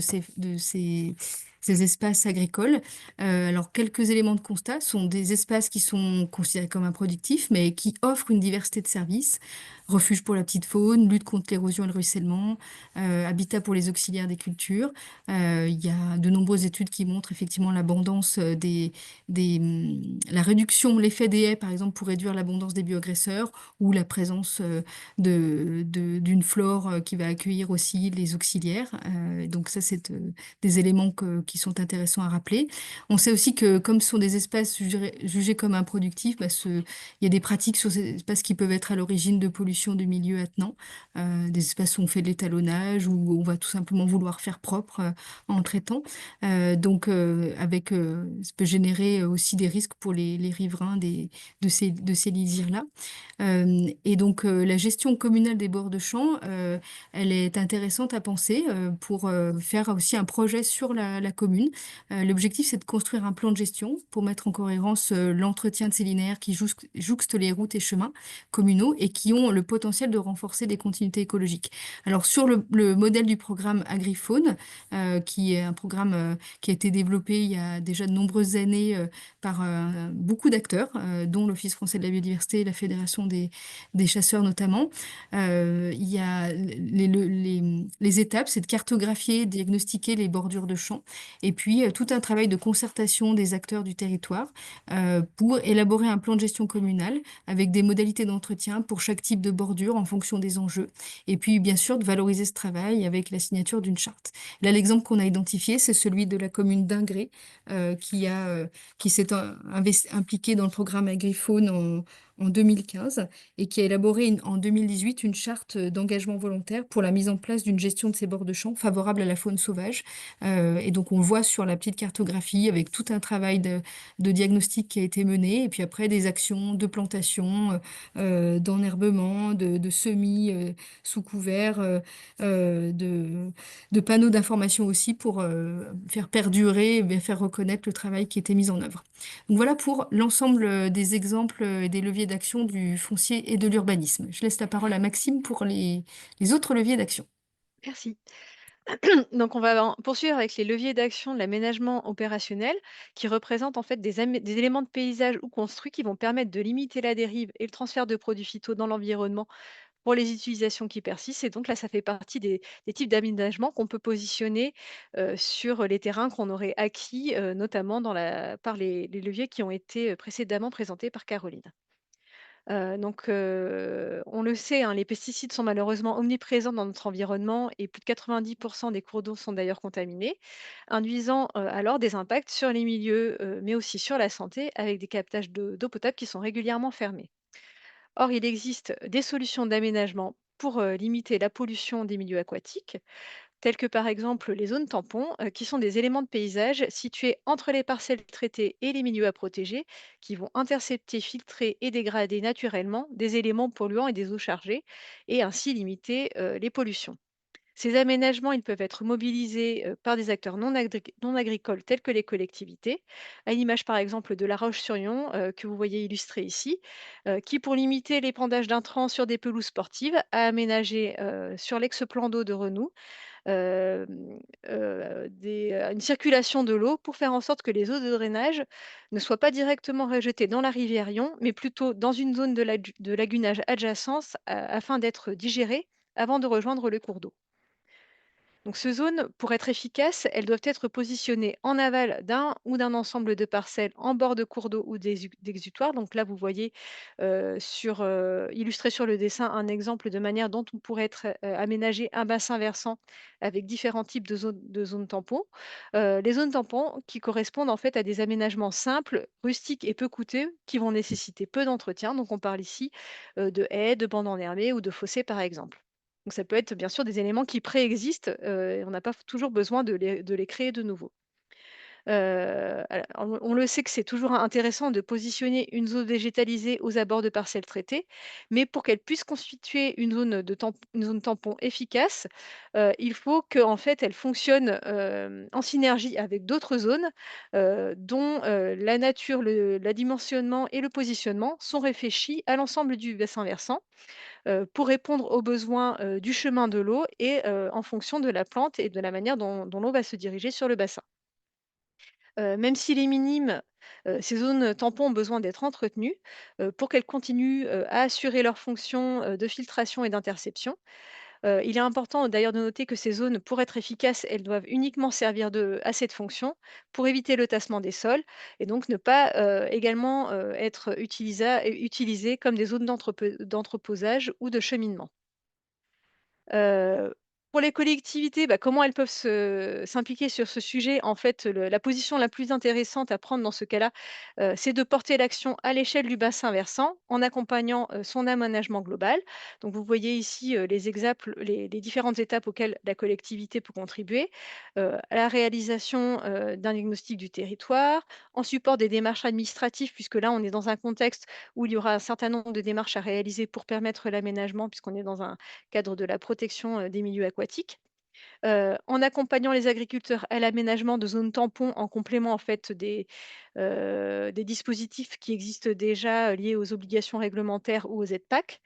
ces espaces agricoles. Alors, quelques éléments de constat sont des espaces qui sont considérés comme improductifs, mais qui offrent une diversité de services, refuge pour la petite faune, lutte contre l'érosion et le ruissellement, habitat pour les auxiliaires des cultures. Il y a de nombreuses études qui montrent effectivement l'abondance la réduction, l'effet des haies, par exemple, pour réduire l'abondance des bioagresseurs, ou la présence d'une flore qui va accueillir aussi les auxiliaires. Donc ça, c'est des éléments qui sont intéressants à rappeler. On sait aussi que comme ce sont des espaces jugés comme improductifs, il y a des pratiques sur ces espaces qui peuvent être à l'origine de pollution de milieux attenants, des espaces où on fait de l'étalonnage, où on va tout simplement vouloir faire propre en traitant. Ça peut générer aussi des risques pour les riverains de ces lisières-là. Et donc, la gestion communale des bords de champs, elle est intéressante à penser pour faire aussi un projet sur la commune. L'objectif, c'est de construire un plan de gestion pour mettre en cohérence l'entretien de ces linéaires qui jouxtent les routes et chemins communaux et qui ont le potentiel de renforcer des continuités écologiques. Alors, sur le modèle du programme Agrifaune, qui est un programme qui a été développé il y a déjà de nombreuses années par beaucoup d'acteurs, dont l'Office français de la biodiversité et la Fédération des chasseurs notamment. Il y a les étapes, c'est de cartographier, diagnostiquer les bordures de champs, et puis tout un travail de concertation des acteurs du territoire pour élaborer un plan de gestion communale avec des modalités d'entretien pour chaque type de bordure en fonction des enjeux, et puis bien sûr de valoriser ce travail avec la signature d'une charte. Là, l'exemple qu'on a identifié, c'est celui de la commune d'Ingré, qui s'est impliquée dans le programme Agrifaune en 2015 et qui a élaboré en 2018 une charte d'engagement volontaire pour la mise en place d'une gestion de ces bords de champs favorable à la faune sauvage. Et donc, on le voit sur la petite cartographie avec tout un travail de diagnostic qui a été mené, et puis après des actions de plantation, d'enherbement, de semis sous couvert, de panneaux d'information aussi pour faire perdurer et bien faire reconnaître le travail qui était mis en œuvre. Donc voilà pour l'ensemble des exemples et des leviers d'action du foncier et de l'urbanisme. Je laisse la parole à Maxime pour les autres leviers d'action. Merci. Donc, on va poursuivre avec les leviers d'action de l'aménagement opérationnel qui représentent en fait des éléments de paysage ou construits qui vont permettre de limiter la dérive et le transfert de produits phyto dans l'environnement pour les utilisations qui persistent. Et donc là, ça fait partie des types d'aménagement qu'on peut positionner sur les terrains qu'on aurait acquis, notamment par les leviers qui ont été précédemment présentés par Caroline. On le sait, hein, les pesticides sont malheureusement omniprésents dans notre environnement et plus de 90 des cours d'eau sont d'ailleurs contaminés, induisant alors des impacts sur les milieux, mais aussi sur la santé, avec des captages d'eau potable qui sont régulièrement fermés. Or, il existe des solutions d'aménagement pour limiter la pollution des milieux aquatiques, telles que par exemple les zones tampons, qui sont des éléments de paysage situés entre les parcelles traitées et les milieux à protéger, qui vont intercepter, filtrer et dégrader naturellement des éléments polluants et des eaux chargées, et ainsi limiter les pollutions. Ces aménagements, ils peuvent être mobilisés par des acteurs non agricoles tels que les collectivités, à l'image par exemple de La Roche-sur-Yon, que vous voyez illustré ici, qui, pour limiter l'épandage d'intrants sur des pelouses sportives, a aménagé sur l'ex-plan d'eau de Renou une circulation de l'eau pour faire en sorte que les eaux de drainage ne soient pas directement rejetées dans la rivière Yon, mais plutôt dans une zone de lagunage adjacente afin d'être digérées avant de rejoindre le cours d'eau. Donc, ces zones, pour être efficaces, elles doivent être positionnées en aval d'un ensemble de parcelles en bord de cours d'eau ou d'exutoires. Donc là, vous voyez illustré sur le dessin un exemple de manière dont on pourrait être aménagé un bassin versant avec différents types de zones tampons. Les zones tampons qui correspondent en fait à des aménagements simples, rustiques et peu coûteux qui vont nécessiter peu d'entretien. Donc on parle ici de haies, de bandes enherbées ou de fossés par exemple. Donc ça peut être bien sûr des éléments qui préexistent, et on n'a pas toujours besoin de les créer de nouveau. Alors, on le sait que c'est toujours intéressant de positionner une zone végétalisée aux abords de parcelles traitées, mais pour qu'elle puisse constituer une zone tampon efficace, il faut qu'en fait, elle fonctionne, en synergie avec d'autres zones, dont, la nature, la dimensionnement et le positionnement sont réfléchis à l'ensemble du bassin versant, pour répondre aux besoins, du chemin de l'eau et en fonction de la plante et de la manière dont l'eau va se diriger sur le bassin. Même s'il est minime, ces zones tampons ont besoin d'être entretenues, pour qu'elles continuent, à assurer leur fonction, de filtration et d'interception. Il est important d'ailleurs de noter que ces zones, pour être efficaces, elles doivent uniquement servir à cette fonction pour éviter le tassement des sols et donc ne pas, également, être utilisées comme des zones d'entreposage ou de cheminement. Heu, pour les collectivités, bah, comment elles peuvent s'impliquer sur ce sujet? En fait, la position la plus intéressante à prendre dans ce cas-là, c'est de porter l'action à l'échelle du bassin versant en accompagnant, son aménagement global. Donc vous voyez ici, les exemples, les différentes étapes auxquelles la collectivité peut contribuer, à la réalisation, d'un diagnostic du territoire, en support des démarches administratives puisque là, on est dans un contexte où il y aura un certain nombre de démarches à réaliser pour permettre l'aménagement puisqu'on est dans un cadre de la protection, des milieux aquatiques. En accompagnant les agriculteurs à l'aménagement de zones tampons en complément en fait des dispositifs qui existent déjà, liés aux obligations réglementaires ou aux aides PAC,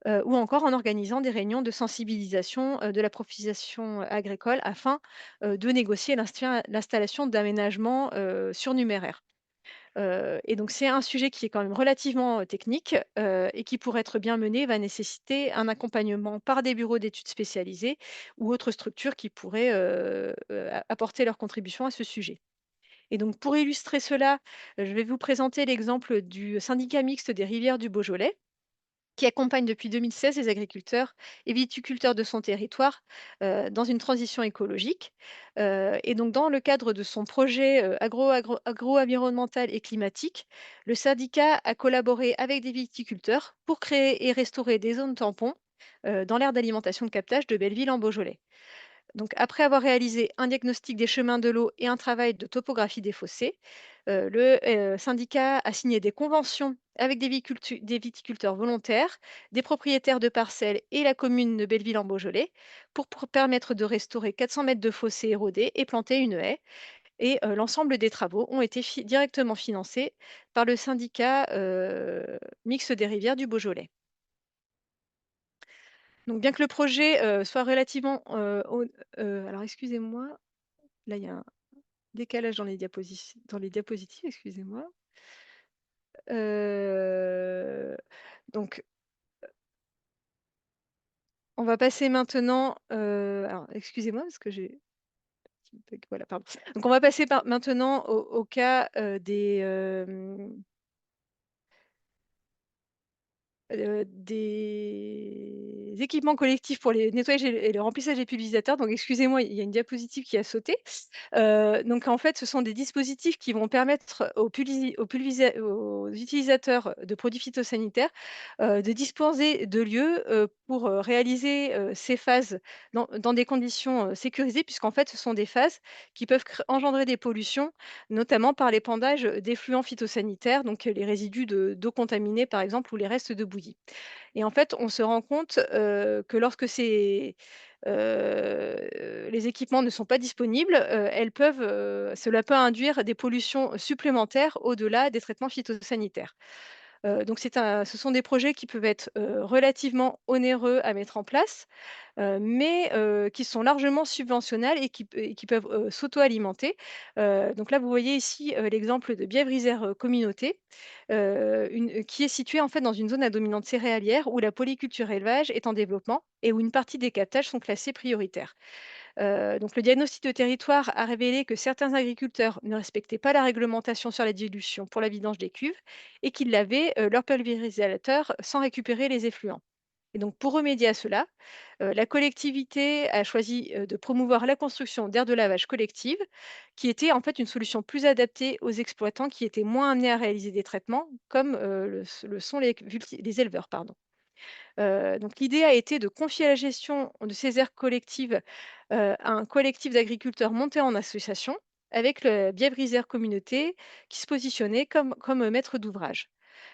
ou encore en organisant des réunions de sensibilisation, de la profession agricole afin, de négocier l'installation d'aménagements, surnuméraires. Et donc c'est un sujet qui est quand même relativement, technique, et qui pour être bien mené va nécessiter un accompagnement par des bureaux d'études spécialisés ou autres structures qui pourraient, apporter leur contribution à ce sujet. Et donc pour illustrer cela, je vais vous présenter l'exemple du syndicat mixte des rivières du Beaujolais qui accompagne depuis 2016 les agriculteurs et viticulteurs de son territoire dans une transition écologique. Et donc, dans le cadre de son projet agro-environnemental et climatique, le syndicat a collaboré avec des viticulteurs pour créer et restaurer des zones tampons dans l'aire d'alimentation de captage de Belleville en Beaujolais. Donc, après avoir réalisé un diagnostic des chemins de l'eau et un travail de topographie des fossés, le syndicat a signé des conventions avec des viticulteurs volontaires, des propriétaires de parcelles et la commune de Belleville en Beaujolais pour permettre de restaurer 400 mètres de fossés érodés et planter une haie. Et l'ensemble des travaux ont été directement financés par le syndicat mixte des rivières du Beaujolais. Donc, bien que le projet soit relativement alors excusez-moi, là il y a un décalage dans les diapositives, excusez-moi. Donc on va passer maintenant, alors excusez-moi parce que j'ai voilà, pardon. Donc on va passer maintenant au cas, des équipements collectifs pour les nettoyages et le remplissage des pulvérisateurs. Donc excusez-moi, il y a une diapositive qui a sauté. Donc en fait, ce sont des dispositifs qui vont permettre aux utilisateurs de produits phytosanitaires, de disposer de lieux, pour, réaliser, ces phases dans des conditions, sécurisées puisqu'en fait, ce sont des phases qui peuvent engendrer des pollutions, notamment par l'épandage, d'effluents phytosanitaires, donc les résidus d'eau contaminée par exemple ou les restes de bouillie. Et en fait, on se rend compte, que lorsque les équipements ne sont pas disponibles, cela peut induire des pollutions supplémentaires au-delà des traitements phytosanitaires. Donc ce sont des projets qui peuvent être, relativement onéreux à mettre en place, mais qui sont largement subventionnables et qui peuvent, s'auto-alimenter. Donc là, vous voyez ici, l'exemple de Bièvre-Isère, Communauté, qui est située en fait dans une zone à dominante céréalière où la polyculture élevage est en développement et où une partie des captages sont classés prioritaires. Donc le diagnostic de territoire a révélé que certains agriculteurs ne respectaient pas la réglementation sur la dilution pour la vidange des cuves et qu'ils lavaient, leur pulvérisateur sans récupérer les effluents. Et donc pour remédier à cela, la collectivité a choisi, de promouvoir la construction d'aires de lavage collectives, qui était en fait une solution plus adaptée aux exploitants qui étaient moins amenés à réaliser des traitements comme, le sont les éleveurs, pardon. Donc l'idée a été de confier la gestion de ces aires collectives, à un collectif d'agriculteurs montés en association avec le Bièvre Isère Communauté qui se positionnait comme maître d'ouvrage.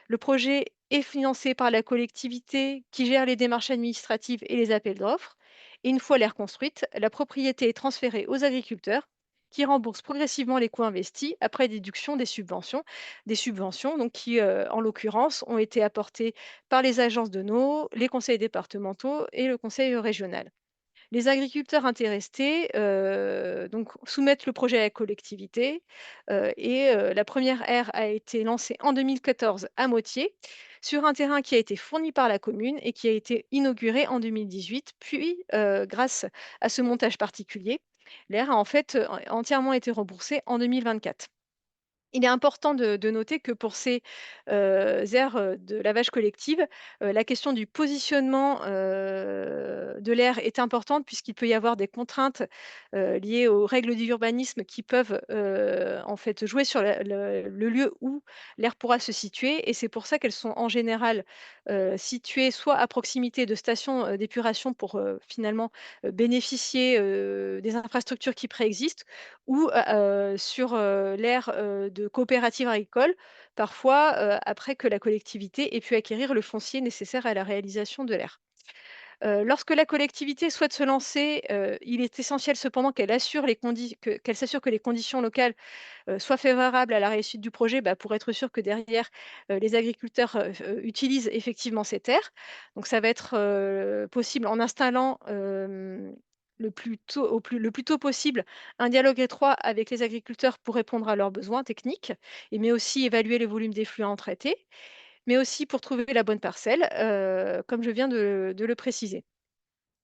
Le projet est financé par la collectivité qui gère les démarches administratives et les appels d'offres. Et une fois l'aire construite, la propriété est transférée aux agriculteurs qui remboursent progressivement les coûts investis après déduction des subventions donc qui, en l'occurrence, ont été apportées par les agences de l'eau, les conseils départementaux et le conseil régional. Les agriculteurs intéressés, donc soumettent le projet à la collectivité, la première aire a été lancée en 2014 à Motier, sur un terrain qui a été fourni par la commune et qui a été inauguré en 2018. Puis, grâce à ce montage particulier, l'aire a en fait, entièrement été remboursée en 2024. Il est important de noter que pour ces, aires, de lavage collective, la question du positionnement, de l'aire est importante puisqu'il peut y avoir des contraintes, liées aux règles d'urbanisme qui peuvent, en fait, jouer sur le lieu où l'aire pourra se situer et c'est pour ça qu'elles sont en général, situées soit à proximité de stations, d'épuration pour, finalement, bénéficier, des infrastructures qui préexistent ou sur, l'aire, de coopératives agricoles, parfois, après que la collectivité ait pu acquérir le foncier nécessaire à la réalisation de l'aire. Lorsque la collectivité souhaite se lancer, il est essentiel cependant qu'elle s'assure que les conditions locales, soient favorables à la réussite du projet, bah, pour être sûr que derrière, les agriculteurs, utilisent effectivement ces terres. Donc ça va être, possible en installant, le plus tôt possible un dialogue étroit avec les agriculteurs pour répondre à leurs besoins techniques mais aussi évaluer le volume d'effluents traités, mais aussi pour trouver la bonne parcelle, comme je viens de le préciser.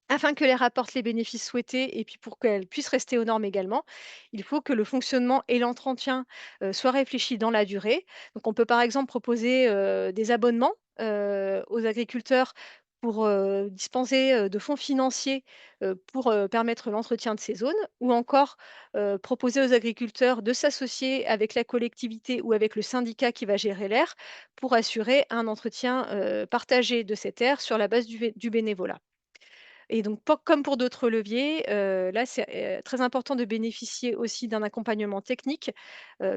Afin que l'air apporte les bénéfices souhaités et puis pour qu'elle puisse rester aux normes également, il faut que le fonctionnement et l'entretien, soient réfléchis dans la durée. Donc on peut par exemple proposer, des abonnements, aux agriculteurs pour, dispenser, de fonds financiers, pour, permettre l'entretien de ces zones ou encore, proposer aux agriculteurs de s'associer avec la collectivité ou avec le syndicat qui va gérer l'air pour assurer un entretien, partagé de cette aire sur la base du bénévolat. Et donc comme pour d'autres leviers, là, c'est, très important de bénéficier aussi d'un accompagnement technique,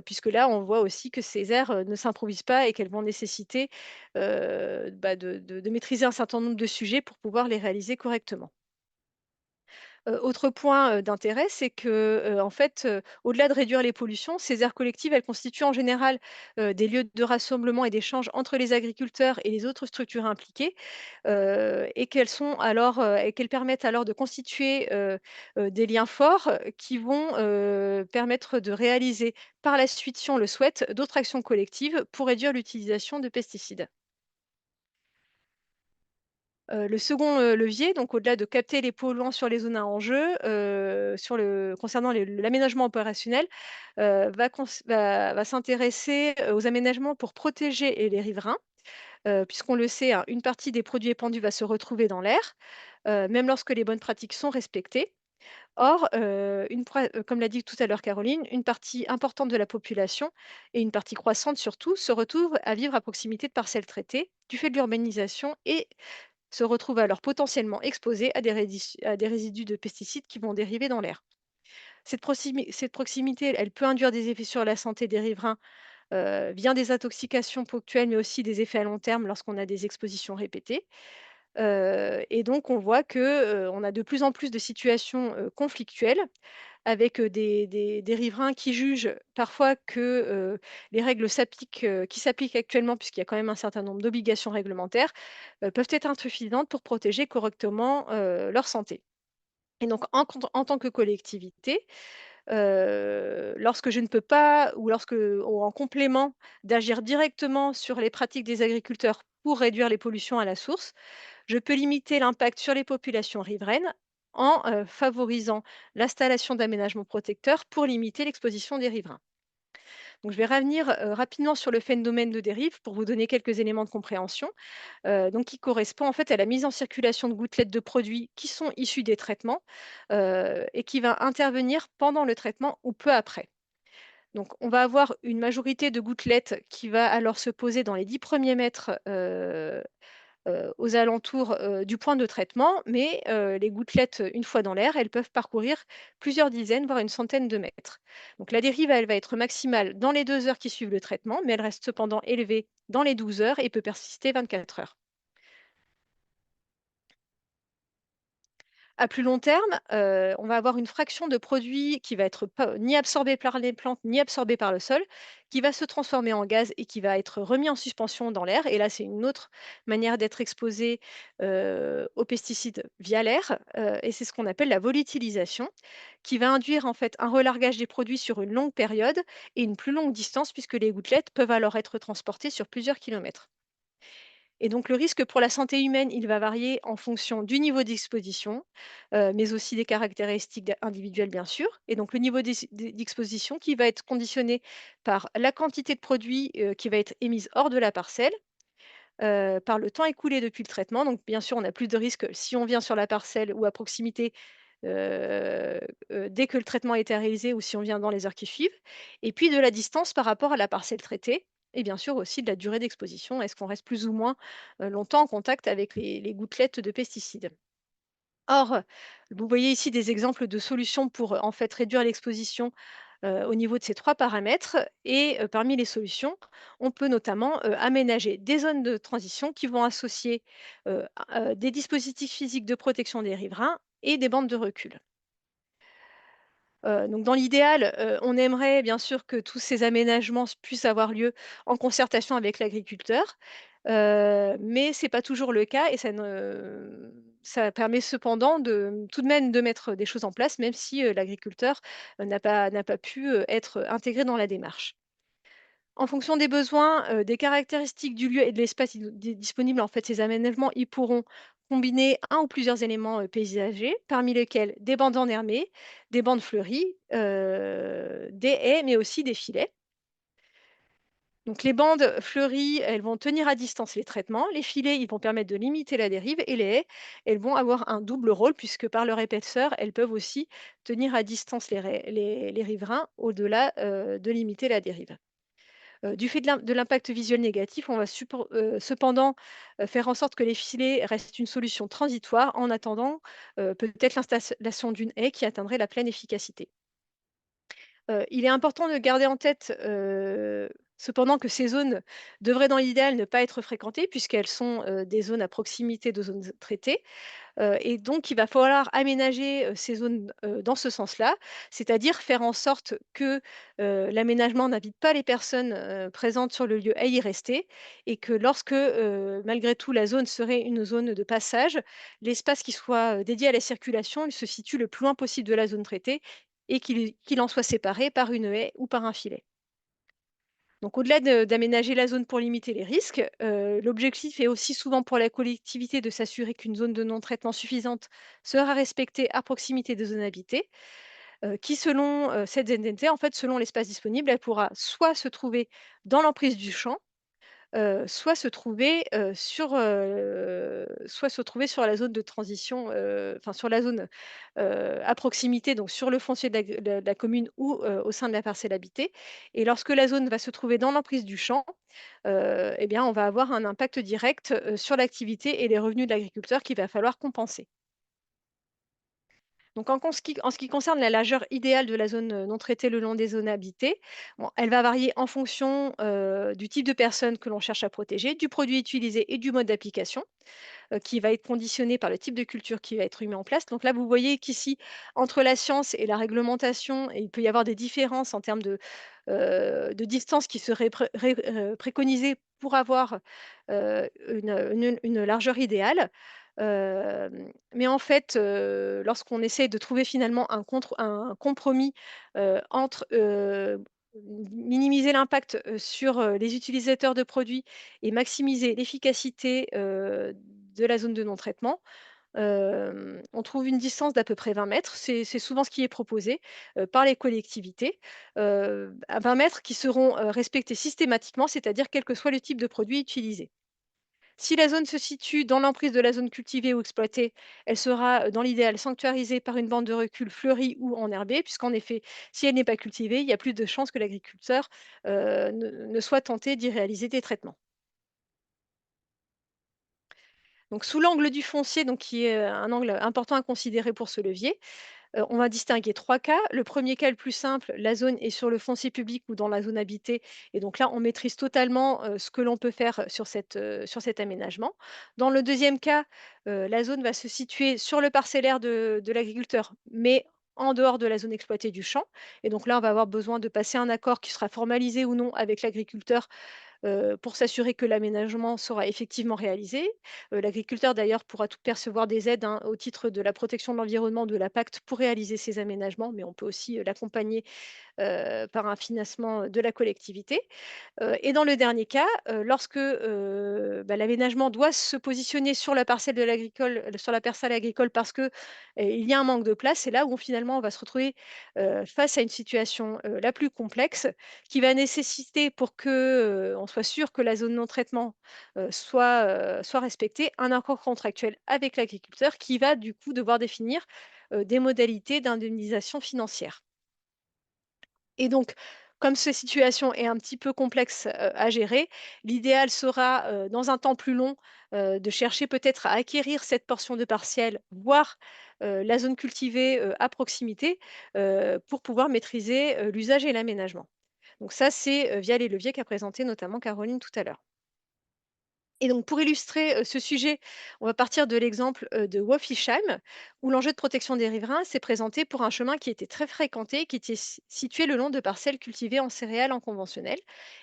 puisque là, on voit aussi que ces aires, ne s'improvisent pas et qu'elles vont nécessiter, bah, de maîtriser un certain nombre de sujets pour pouvoir les réaliser correctement. Autre point, d'intérêt, c'est que, en fait, au-delà de réduire les pollutions, ces aires collectives, elles constituent en général, des lieux de rassemblement et d'échange entre les agriculteurs et les autres structures impliquées, et qu'elles permettent alors de constituer, des liens forts, qui vont, permettre de réaliser par la suite, si on le souhaite, d'autres actions collectives pour réduire l'utilisation de pesticides. Le second, levier, donc au-delà de capter les polluants sur les zones à enjeu, concernant l'aménagement opérationnel, va s'intéresser, aux aménagements pour protéger les riverains, puisqu'on le sait, hein, une partie des produits épandus va se retrouver dans l'air, même lorsque les bonnes pratiques sont respectées. Or, comme l'a dit tout à l'heure Caroline, une partie importante de la population et une partie croissante surtout, se retrouve à vivre à proximité de parcelles traitées, du fait de l'urbanisation et se retrouvent alors potentiellement exposés à des résidus de pesticides qui vont dériver dans l'air. Cette proximité, elle peut induire des effets sur la santé des riverains, via des intoxications ponctuelles, mais aussi des effets à long terme lorsqu'on a des expositions répétées. Et donc on voit que, on a de plus en plus de situations, conflictuelles avec, des riverains qui jugent parfois que, les règles qui s'appliquent actuellement, puisqu'il y a quand même un certain nombre d'obligations réglementaires, peuvent être insuffisantes pour protéger correctement, leur santé. Et donc en tant que collectivité, lorsque je ne peux pas ou en complément d'agir directement sur les pratiques des agriculteurs pour réduire les pollutions à la source, je peux limiter l'impact sur les populations riveraines en, favorisant l'installation d'aménagements protecteurs pour limiter l'exposition des riverains. Donc je vais revenir, rapidement sur le phénomène de dérive pour vous donner quelques éléments de compréhension, donc qui correspond en fait à la mise en circulation de gouttelettes de produits qui sont issus des traitements, et qui va intervenir pendant le traitement ou peu après. Donc on va avoir une majorité de gouttelettes qui va alors se poser dans les 10 premiers mètres, aux alentours, du point de traitement, mais les gouttelettes, une fois dans l'air, elles peuvent parcourir plusieurs dizaines, voire une centaine de mètres. Donc la dérive, elle va être maximale dans les 2 heures qui suivent le traitement, mais elle reste cependant élevée dans les 12 heures et peut persister 24 heures. À plus long terme, on va avoir une fraction de produit qui va être pas ni absorbée par les plantes, ni absorbée par le sol, qui va se transformer en gaz et qui va être remis en suspension dans l'air. Et là, c'est une autre manière d'être exposé, aux pesticides via l'air, et c'est ce qu'on appelle la volatilisation, qui va induire en fait un relargage des produits sur une longue période et une plus longue distance puisque les gouttelettes peuvent alors être transportées sur plusieurs kilomètres. Et donc le risque pour la santé humaine, il va varier en fonction du niveau d'exposition, mais aussi des caractéristiques individuelles, bien sûr. Et donc le niveau d'exposition qui va être conditionné par la quantité de produit qui va être émise hors de la parcelle, par le temps écoulé depuis le traitement. Donc bien sûr, on a plus de risques si on vient sur la parcelle ou à proximité dès que le traitement a été réalisé ou si on vient dans les heures qui suivent. Et puis de la distance par rapport à la parcelle traitée et bien sûr aussi de la durée d'exposition. Est-ce qu'on reste plus ou moins longtemps en contact avec les gouttelettes de pesticides? Or, vous voyez ici des exemples de solutions pour en fait réduire l'exposition au niveau de ces 3 paramètres et parmi les solutions, on peut notamment, aménager des zones de transition qui vont associer, des dispositifs physiques de protection des riverains et des bandes de recul. Donc dans l'idéal, on aimerait bien sûr que tous ces aménagements puissent avoir lieu en concertation avec l'agriculteur, mais c'est pas toujours le cas et ça permet cependant de tout de même de mettre des choses en place, même si, l'agriculteur, n'a pas pu, être intégré dans la démarche. En fonction des besoins, des caractéristiques du lieu et de l'espace disponible, en fait, ces aménagements, ils pourront combiner un ou plusieurs éléments, paysagers, parmi lesquels des bandes enherbées, des bandes fleuries, des haies, mais aussi des filets. Donc les bandes fleuries, elles vont tenir à distance les traitements. Les filets, ils vont permettre de limiter la dérive et les haies, elles vont avoir un double rôle puisque par leur épaisseur, elles peuvent aussi tenir à distance les riverains au-delà, de limiter la dérive. Du fait de l'impact visuel négatif, on va cependant, faire en sorte que les filets restent une solution transitoire en attendant, peut-être l'installation d'une haie qui atteindrait la pleine efficacité. Il est important de garder en tête, cependant que ces zones devraient dans l'idéal ne pas être fréquentées puisqu'elles sont, des zones à proximité de zones traitées. Et donc il va falloir aménager, ces zones, dans ce sens-là, c'est-à-dire faire en sorte que, l'aménagement n'invite pas les personnes, présentes sur le lieu à y rester et que lorsque, malgré tout la zone serait une zone de passage, l'espace qui soit, dédié à la circulation, il se situe le plus loin possible de la zone traitée et qu'il en soit séparé par une haie ou par un filet. Donc au-delà d'aménager la zone pour limiter les risques, l'objectif est aussi souvent pour la collectivité de s'assurer qu'une zone de non-traitement suffisante sera respectée à proximité des zones habitées, qui selon, cette ZNT, en fait, selon l'espace disponible, elle pourra soit se trouver dans l'emprise du champ, soit se trouver sur la zone de transition, enfin sur la zone, à proximité, donc sur le foncier de la commune ou, au sein de la parcelle habitée et lorsque la zone va se trouver dans l'emprise du champ, et bien on va avoir un impact direct, sur l'activité et les revenus de l'agriculteur qu'il va falloir compenser. Donc en ce qui concerne la largeur idéale de la zone, non traitée le long des zones habitées, bon, elle va varier en fonction, du type de personne que l'on cherche à protéger, du produit utilisé et du mode d'application, qui va être conditionné par le type de culture qui va être mis en place. Donc là, vous voyez qu'ici, entre la science et la réglementation, il peut y avoir des différences en termes de distance qui seraient préconisées pour avoir, une largeur idéale. Mais en fait, lorsqu'on essaie de trouver finalement un compromis, entre, minimiser l'impact, sur, les utilisateurs de produits et maximiser l'efficacité, de la zone de non-traitement, on trouve une distance d'à peu près 20 mètres. C'est souvent ce qui est proposé, par les collectivités, à 20 mètres qui seront, respectés systématiquement, c'est-à-dire quel que soit le type de produit utilisé. Si la zone se situe dans l'emprise de la zone cultivée ou exploitée, elle sera, dans l'idéal sanctuarisée par une bande de recul fleurie ou enherbée, puisqu'en effet, si elle n'est pas cultivée, il y a plus de chances que l'agriculteur, ne soit tenté d'y réaliser des traitements. Donc sous l'angle du foncier, donc qui est, un angle important à considérer pour ce levier, on va distinguer 3 cas. Le premier cas, le plus simple, la zone est sur le foncier public ou dans la zone habitée et donc là, on maîtrise totalement, ce que l'on peut faire sur cet aménagement. Dans le deuxième cas, la zone va se situer sur le parcellaire de l'agriculteur, mais en dehors de la zone exploitée du champ et donc là, on va avoir besoin de passer un accord qui sera formalisé ou non avec l'agriculteur pour s'assurer que l'aménagement sera effectivement réalisé. L'agriculteur d'ailleurs pourra tout percevoir des aides, hein, au titre de la protection de l'environnement de la PACTE pour réaliser ces aménagements, mais on peut aussi, l'accompagner, par un financement de la collectivité. Et dans le dernier cas, lorsque, l'aménagement doit se positionner sur la parcelle de l'agricole sur la parcelle agricole parce que, il y a un manque de place, c'est là où finalement on va se retrouver, face à une situation, la plus complexe qui va nécessiter pour que, on soit sûr que la zone non traitement, soit respectée, un accord contractuel avec l'agriculteur qui va du coup devoir définir, des modalités d'indemnisation financière. Et donc, comme cette situation est un petit peu complexe, à gérer, l'idéal sera, dans un temps plus long, de chercher peut-être à acquérir cette portion de partiel, voire, la zone cultivée, à proximité, pour pouvoir maîtriser, l'usage et l'aménagement. Donc ça, c'est, via les leviers qu'a présenté notamment Caroline tout à l'heure. Et donc pour illustrer, ce sujet, on va partir de l'exemple, de Wofisheim, où l'enjeu de protection des riverains s'est présenté pour un chemin qui était très fréquenté, qui était situé le long de parcelles cultivées en céréales en conventionnel.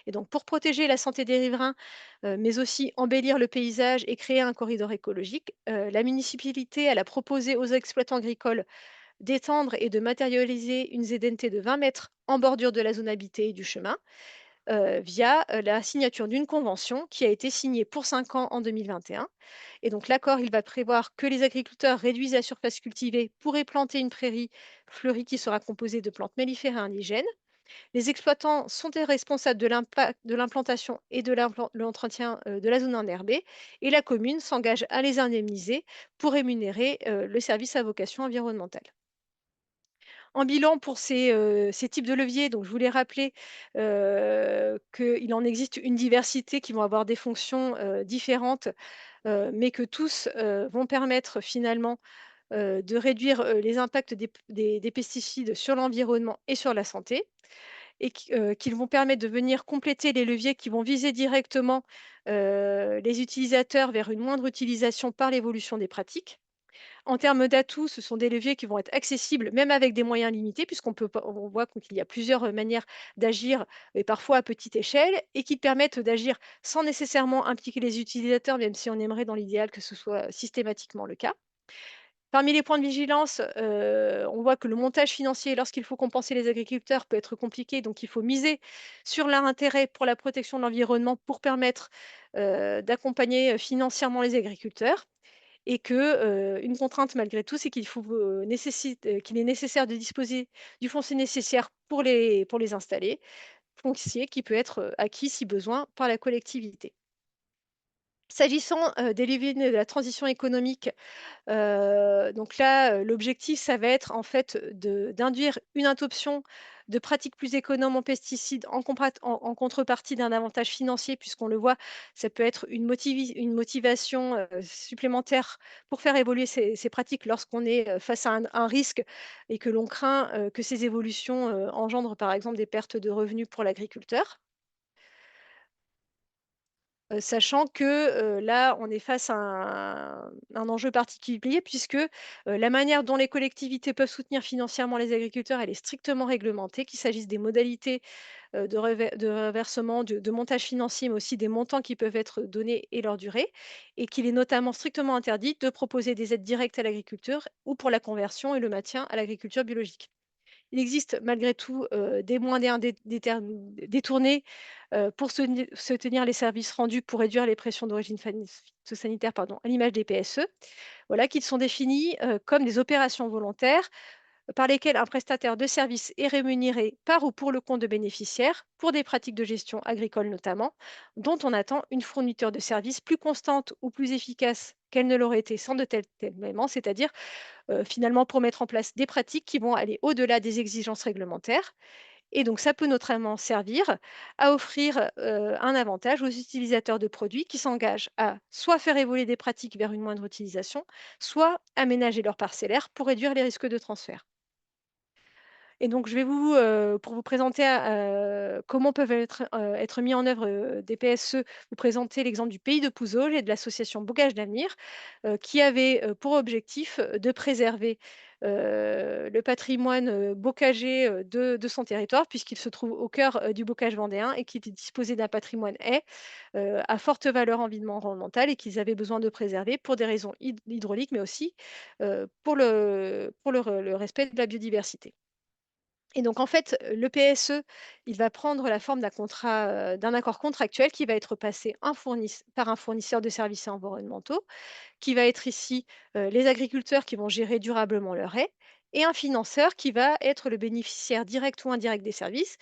Et donc pour protéger la santé des riverains, mais aussi embellir le paysage et créer un corridor écologique, la municipalité, elle a proposé aux exploitants agricoles d'étendre et de matérialiser une ZNT de 20 mètres en bordure de la zone habitée et du chemin via, la signature d'une convention qui a été signée pour 5 ans en 2021 et donc l'accord, il va prévoir que les agriculteurs réduisent la surface cultivée pour y planter une prairie fleurie qui sera composée de plantes mellifères et indigènes. Les exploitants sont des responsables de l'impact de l'implantation et de l'entretien, de la zone enherbée et la commune s'engage à les indemniser pour rémunérer, le service à vocation environnementale. En bilan pour ces types de leviers, donc je voulais rappeler, qu'il en existe une diversité qui vont avoir des fonctions, différentes, mais que tous, vont permettre finalement, de réduire, les impacts des pesticides sur l'environnement et sur la santé et qu'ils vont permettre de venir compléter les leviers qui vont viser directement, les utilisateurs vers une moindre utilisation par l'évolution des pratiques. En termes d'atouts, ce sont des leviers qui vont être accessibles, même avec des moyens limités, puisqu'on peut pas on voit qu'il y a plusieurs, manières d'agir et parfois à petite échelle et qui permettent d'agir sans nécessairement impliquer les utilisateurs, même si on aimerait dans l'idéal que ce soit systématiquement le cas. Parmi les points de vigilance, on voit que le montage financier, lorsqu'il faut compenser les agriculteurs, peut être compliqué, donc il faut miser sur leur intérêt pour la protection de l'environnement pour permettre, d'accompagner, financièrement les agriculteurs et que, une contrainte malgré tout, c'est qu'il est nécessaire de disposer du foncier nécessaire pour les installer, foncier qui peut être, acquis si besoin par la collectivité. S'agissant, des leviers de la transition économique, donc là, l'objectif, ça va être en fait d'induire une adoption de pratiques plus économes en pesticides en contrepartie d'un avantage financier puisqu'on le voit, ça peut être une motivation, supplémentaire pour faire évoluer ces pratiques lorsqu'on est, face à un risque et que l'on craint, que ces évolutions, engendrent par exemple des pertes de revenus pour l'agriculteur. Sachant que, là, on est face à un enjeu particulier puisque, la manière dont les collectivités peuvent soutenir financièrement les agriculteurs, elle est strictement réglementée, qu'il s'agisse des modalités, de reversement, de montage financier, mais aussi des montants qui peuvent être donnés et leur durée et qu'il est notamment strictement interdit de proposer des aides directes à l'agriculture ou pour la conversion et le maintien à l'agriculture biologique. Il existe malgré tout, des moyens détournés, pour soutenir les services rendus pour réduire les pressions d'origine phytosanitaire, pardon, à l'image des PSE, voilà, qui sont définis, comme des opérations volontaires par lesquelles un prestataire de services est rémunéré par ou pour le compte de bénéficiaires, pour des pratiques de gestion agricole notamment, dont on attend une fourniture de services plus constante ou plus efficace qu'elle ne l'aurait été sans de tels paiements, c'est-à-dire finalement pour mettre en place des pratiques qui vont aller au-delà des exigences réglementaires Et donc ça peut notamment servir à offrir, un avantage aux utilisateurs de produits qui s'engagent à soit faire évoluer des pratiques vers une moindre utilisation, soit aménager leur parcellaire pour réduire les risques de transfert. Et donc je vais pour vous présenter, comment peuvent être mis en œuvre, des PSE, vous présenter l'exemple du pays de Pouzauges et de l'association Bocage d'Avenir, qui avait, pour objectif, de préserver, le patrimoine, bocager, de son territoire puisqu'il se trouve au cœur, du bocage vendéen et qu'il disposait d'un patrimoine haies, à forte valeur environnementale et qu'ils avaient besoin de préserver pour des raisons hydrauliques, mais aussi, pour le respect de la biodiversité. Et donc en fait, le PSE, il va prendre la forme d'un accord contractuel qui va être passé par un fournisseur de services environnementaux, qui va être ici, les agriculteurs qui vont gérer durablement leurs haies et un financeur qui va être le bénéficiaire direct ou indirect des services.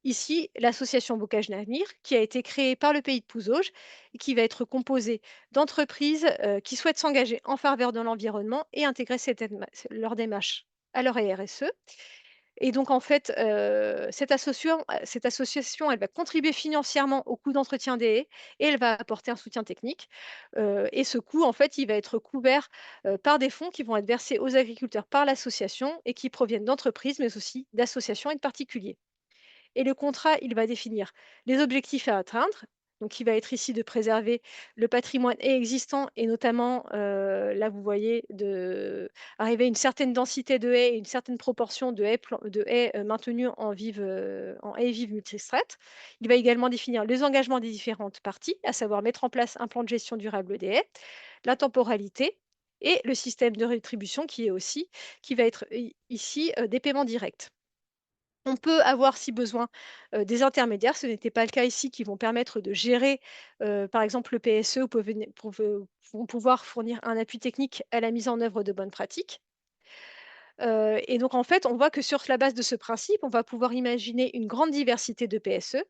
Ici, l'association Bocage d'Avenir, qui a été créée par le pays de Pouzauges et qui va être composée d'entreprises, qui souhaitent s'engager en faveur de l'environnement et intégrer leur démarche à leur RSE. Et donc en fait, cette association, elle va contribuer financièrement au coût d'entretien des haies et elle va apporter un soutien technique. Et ce coût, en fait, il va être couvert, par des fonds qui vont être versés aux agriculteurs par l'association et qui proviennent d'entreprises, mais aussi d'associations et de particuliers. Et le contrat, il va définir les objectifs à atteindre. Donc, il va être ici de préserver le patrimoine existant et notamment, là, vous voyez, arriver à une certaine densité de haies et une certaine proportion de haies maintenues en haies vives multistrates. Il va également définir les engagements des différentes parties, à savoir mettre en place un plan de gestion durable des haies, la temporalité et le système de rétribution qui va être ici des paiements directs. On peut avoir, si besoin, des intermédiaires. Ce n'était pas le cas ici, qui vont permettre de gérer, par exemple, le PSE ou vont pouvoir fournir un appui technique à la mise en œuvre de bonnes pratiques. Et donc en fait, on voit que sur la base de ce principe, on va pouvoir imaginer une grande diversité de PSE,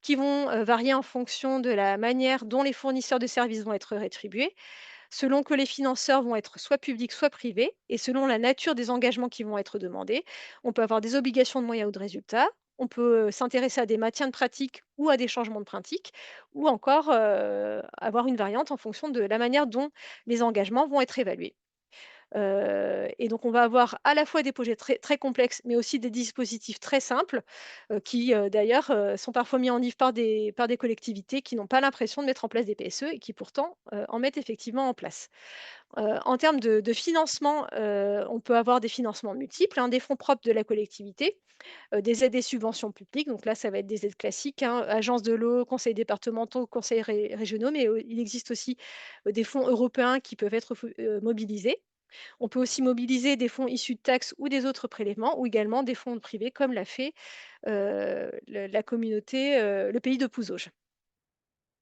qui vont, varier en fonction de la manière dont les fournisseurs de services vont être rétribués, selon que les financeurs vont être soit publics, soit privés, et selon la nature des engagements qui vont être demandés. On peut avoir des obligations de moyens ou de résultats, on peut s'intéresser à des maintiens de pratiques ou à des changements de pratiques, ou encore avoir une variante en fonction de la manière dont les engagements vont être évalués. Et donc on va avoir à la fois des projets très, très complexes, mais aussi des dispositifs très simples, qui, d'ailleurs, sont parfois mis en œuvre par des collectivités qui n'ont pas l'impression de mettre en place des PSE et qui pourtant, en mettent effectivement en place. En termes de financement, on peut avoir des financements multiples, hein, des fonds propres de la collectivité, des aides et subventions publiques. Donc là, ça va être des aides classiques, hein, agences de l'eau, conseils départementaux, conseils régionaux, mais il existe aussi des fonds européens qui peuvent être mobilisés. On peut aussi mobiliser des fonds issus de taxes ou des autres prélèvements, ou également des fonds privés, comme l'a fait la communauté, le pays de Pouzauges.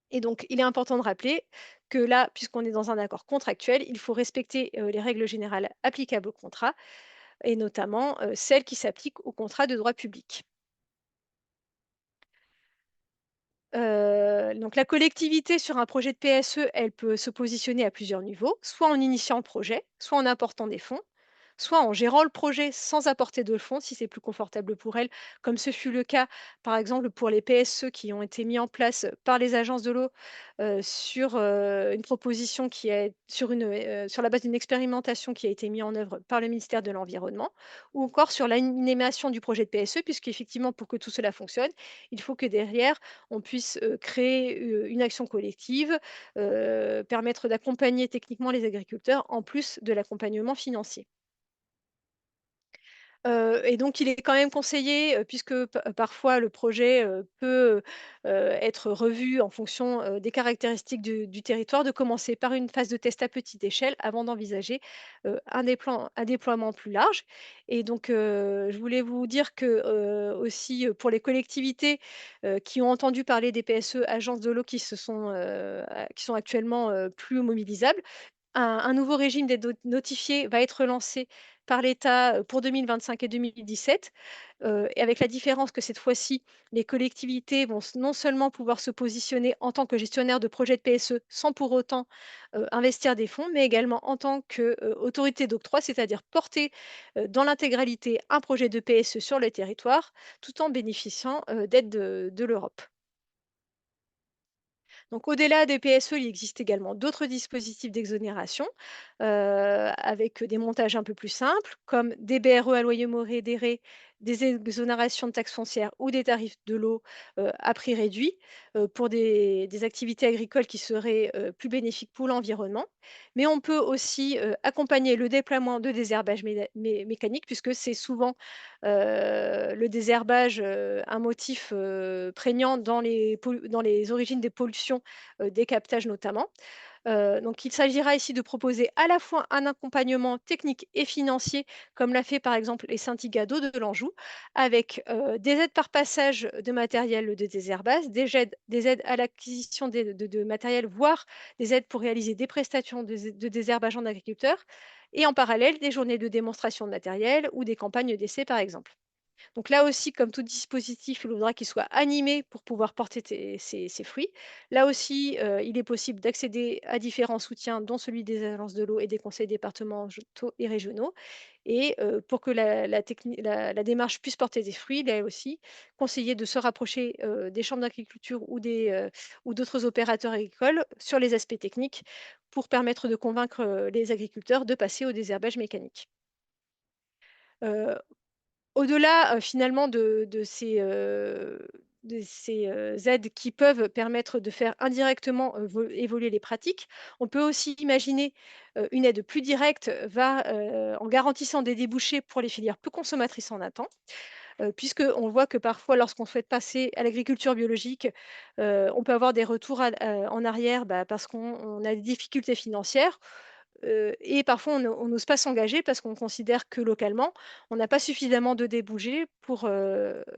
Et donc, il est important de rappeler que là, puisqu'on est dans un accord contractuel, il faut respecter les règles générales applicables au contrat, et notamment celles qui s'appliquent au contrat de droit public. Donc la collectivité sur un projet de PSE, elle peut se positionner à plusieurs niveaux, soit en initiant le projet, soit en apportant des fonds, soit en gérant le projet sans apporter de fonds si c'est plus confortable pour elle, comme ce fut le cas par exemple pour les PSE qui ont été mis en place par les agences de l'eau, sur, une proposition sur la base d'une expérimentation qui a été mise en œuvre par le ministère de l'Environnement, ou encore sur l'animation du projet de PSE puisqu'effectivement pour que tout cela fonctionne, il faut que derrière on puisse, créer, une action collective, permettre d'accompagner techniquement les agriculteurs en plus de l'accompagnement financier. Et donc il est quand même conseillé, puisque parfois le projet, peut, être revu en fonction, des caractéristiques du territoire, de commencer par une phase de test à petite échelle avant d'envisager, un déploiement plus large. Et donc, je voulais vous dire que, aussi, pour les collectivités, qui ont entendu parler des PSE, agences de l'eau qui sont actuellement, plus mobilisables, un nouveau régime d'aide notifiée va être lancé par l'État pour 2025 et 2017, et avec la différence que cette fois-ci, les collectivités vont non seulement pouvoir se positionner en tant que gestionnaire de projets de PSE sans pour autant investir des fonds, mais également en tant qu'autorité d'octroi, c'est-à-dire porter dans l'intégralité un projet de PSE sur le territoire, tout en bénéficiant d'aides de l'Europe. Donc, au-delà des PSE, il existe également d'autres dispositifs d'exonération avec des montages un peu plus simples, comme des BRE à loyer modéré, des exonérations de taxes foncières ou des tarifs de l'eau à prix réduit pour des activités agricoles qui seraient plus bénéfiques pour l'environnement. Mais on peut aussi accompagner le déploiement de désherbage mécanique, puisque c'est souvent le désherbage un motif prégnant dans les origines des pollutions des captages notamment. Donc il s'agira ici de proposer à la fois un accompagnement technique et financier, comme l'a fait par exemple les syndicats d'eau de l'Anjou, avec des aides par passage de matériel de désherbage, des aides à l'acquisition de matériel, voire des aides pour réaliser des prestations de désherbage en agriculteur, et en parallèle des journées de démonstration de matériel ou des campagnes d'essai par exemple. Donc là aussi, comme tout dispositif, il faudra qu'il soit animé pour pouvoir porter ses fruits. Là aussi, il est possible d'accéder à différents soutiens, dont celui des agences de l'eau et des conseils départementaux et régionaux. Et pour que la démarche puisse porter des fruits, il est aussi conseillé de se rapprocher des chambres d'agriculture ou d'autres opérateurs agricoles sur les aspects techniques pour permettre de convaincre les agriculteurs de passer au désherbage mécanique. Euh, Au-delà, finalement de ces aides qui peuvent permettre de faire indirectement, évoluer les pratiques, on peut aussi imaginer, une aide plus directe en garantissant des débouchés pour les filières peu consommatrices en attente, puisqu'on voit que parfois lorsqu'on souhaite passer à l'agriculture biologique, on peut avoir des retours en arrière, parce qu'on a des difficultés financières. Et parfois, on n'ose pas s'engager parce qu'on considère que localement, on n'a pas suffisamment de débouchés pour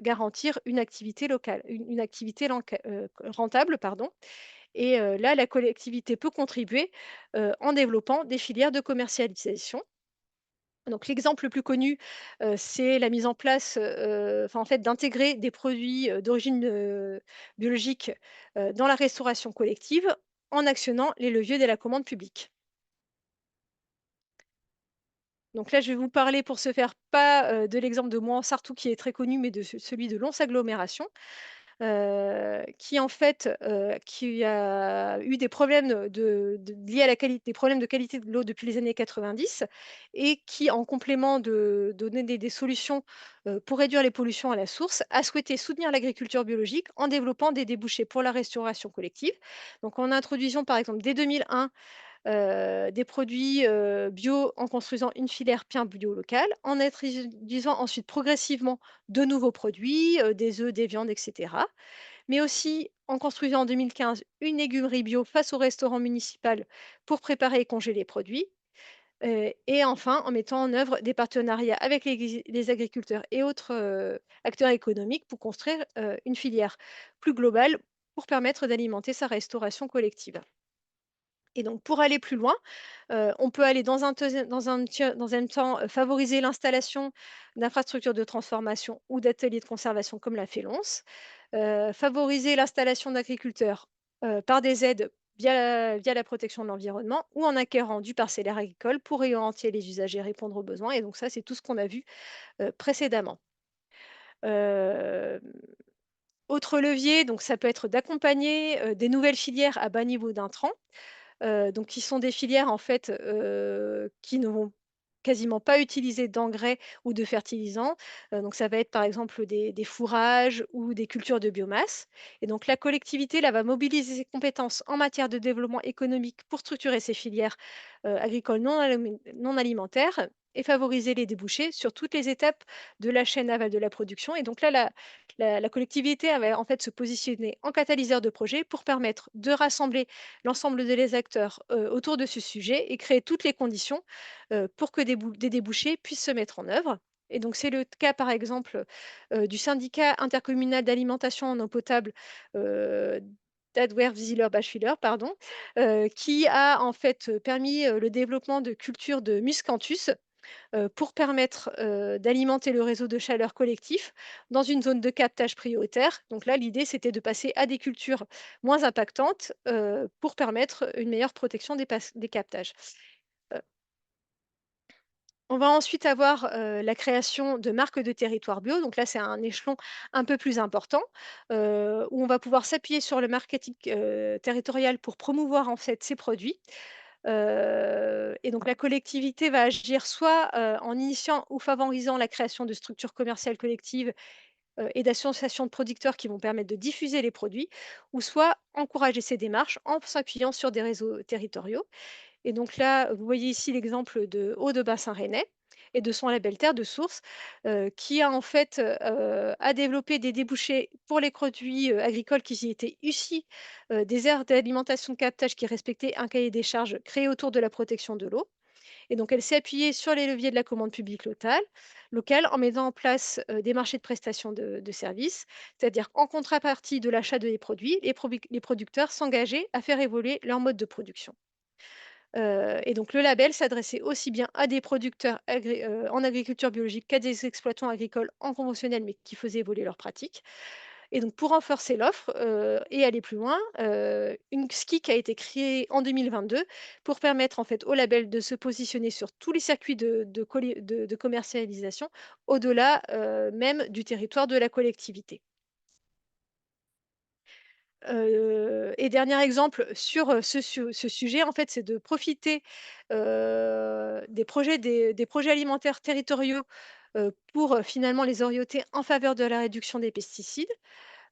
garantir une activité locale, une activité rentable, pardon. Et là, la collectivité peut contribuer en développant des filières de commercialisation. Donc l'exemple le plus connu, c'est la mise en place, enfin, en fait, d'intégrer des produits d'origine biologique dans la restauration collective en actionnant les leviers de la commande publique. Donc là, je vais vous parler pour ce faire pas, de l'exemple de Mouansartou qui est très connu, mais de celui de Lons Agglomération, qui en fait, qui a eu des problèmes liés à la qualité des problèmes de qualité de l'eau depuis les années 90 et qui, en complément de donner des solutions, pour réduire les pollutions à la source, a souhaité soutenir l'agriculture biologique en développant des débouchés pour la restauration collective. Donc en introduisant par exemple dès 2001 des produits, bio en construisant une filière bien bio locale, en introduisant ensuite progressivement de nouveaux produits, des œufs, des viandes et cetera. Mais aussi en construisant en 2015 une légumerie bio face au restaurant municipal pour préparer et congeler les produits. Et enfin en mettant en œuvre des partenariats avec les agriculteurs et autres, acteurs économiques pour construire, une filière plus globale pour permettre d'alimenter sa restauration collective. Et donc pour aller plus loin, on peut aller dans un temps, favoriser l'installation d'infrastructures de transformation ou d'ateliers de conservation comme l'a fait l'ONS, favoriser l'installation d'agriculteurs, par des aides via la protection de l'environnement ou en acquérant du parcellaire agricole pour réorienter les usagers et répondre aux besoins, et donc ça, c'est tout ce qu'on a vu, précédemment. Hem, Autre levier, donc ça peut être d'accompagner, des nouvelles filières à bas niveau d'intrants. Donc qui sont des filières en fait, qui ne vont quasiment pas utiliser d'engrais ou de fertilisants. Donc ça va être par exemple des fourrages ou des cultures de biomasse, et donc la collectivité là va mobiliser ses compétences en matière de développement économique pour structurer ces filières, agricoles non alimentaires et favoriser les débouchés sur toutes les étapes de la chaîne aval de la production. Et donc là, la collectivité elle va en fait se positionner en catalyseur de projet pour permettre de rassembler l'ensemble des acteurs, autour de ce sujet et créer toutes les conditions, pour que des débouchés puissent se mettre en œuvre. Et donc c'est le cas, par exemple, du syndicat intercommunal d'alimentation en eau potable, heu, d'Adwerpswiller-Bachwiller, pardon, qui a en fait, permis, le développement de cultures de Miscanthus, pour permettre, d'alimenter le réseau de chaleur collectif dans une zone de captage prioritaire. Donc là, l'idée, c'était de passer à des cultures moins impactantes, pour permettre une meilleure protection des captages. Heu, on va ensuite avoir, la création de marques de territoire bio. Donc là, c'est un échelon un peu plus important, où on va pouvoir s'appuyer sur le marketing, territorial pour promouvoir, en fait, ces produits. Et donc la collectivité va agir soit, en initiant ou favorisant la création de structures commerciales collectives, et d'associations de producteurs qui vont permettre de diffuser les produits, ou soit encourager ces démarches en s'appuyant sur des réseaux territoriaux. Et donc là, vous voyez ici l'exemple de Eau de Bassin Rennais et de son label Terre de Source, qui a en fait, a développé des débouchés pour les produits, agricoles qui y étaient issus, des aires d'alimentation de captage qui respectaient un cahier des charges créé autour de la protection de l'eau. Et donc elle s'est appuyée sur les leviers de la commande publique locale en mettant en place, des marchés de prestation de services. C'est-à-dire qu'en contrepartie de l'achat des produits, les producteurs s'engageaient à faire évoluer leur mode de production. Et donc le label s'adressait aussi bien à des producteurs en agriculture biologique qu'à des exploitants agricoles en conventionnel, mais qui faisaient évoluer leurs pratiques. Et donc pour renforcer l'offre, et aller plus loin, une SKIC a été créée en 2022 pour permettre en fait au label de se positionner sur tous les circuits de commercialisation au-delà, même du territoire de la collectivité. Et dernier exemple sur, ce sujet, en fait, c'est de profiter, des projets alimentaires territoriaux, pour, finalement les orienter en faveur de la réduction des pesticides.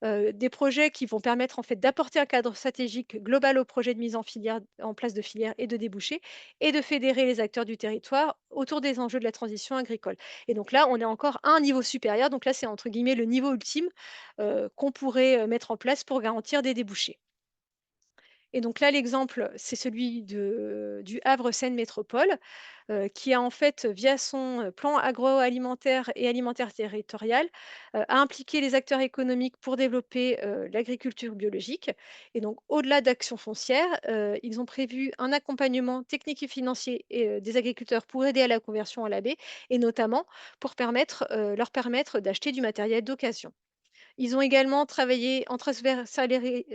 Des projets qui vont permettre en fait d'apporter un cadre stratégique global au projet de mise en place de filières et de débouchés et de fédérer les acteurs du territoire autour des enjeux de la transition agricole. Et donc là, on est encore à un niveau supérieur. Donc là, c'est entre guillemets le niveau ultime, qu'on pourrait, mettre en place pour garantir des débouchés. Et donc là, l'exemple, c'est celui du Havre Seine Métropole, qui a en fait, via son, plan agroalimentaire et alimentaire territorial, a impliqué les acteurs économiques pour développer, l'agriculture biologique. Et donc au-delà d'actions foncières, ils ont prévu un accompagnement technique et financier des agriculteurs pour aider à la conversion à l'AB et notamment pour leur permettre d'acheter du matériel d'occasion. Ils ont également travaillé en transversalité,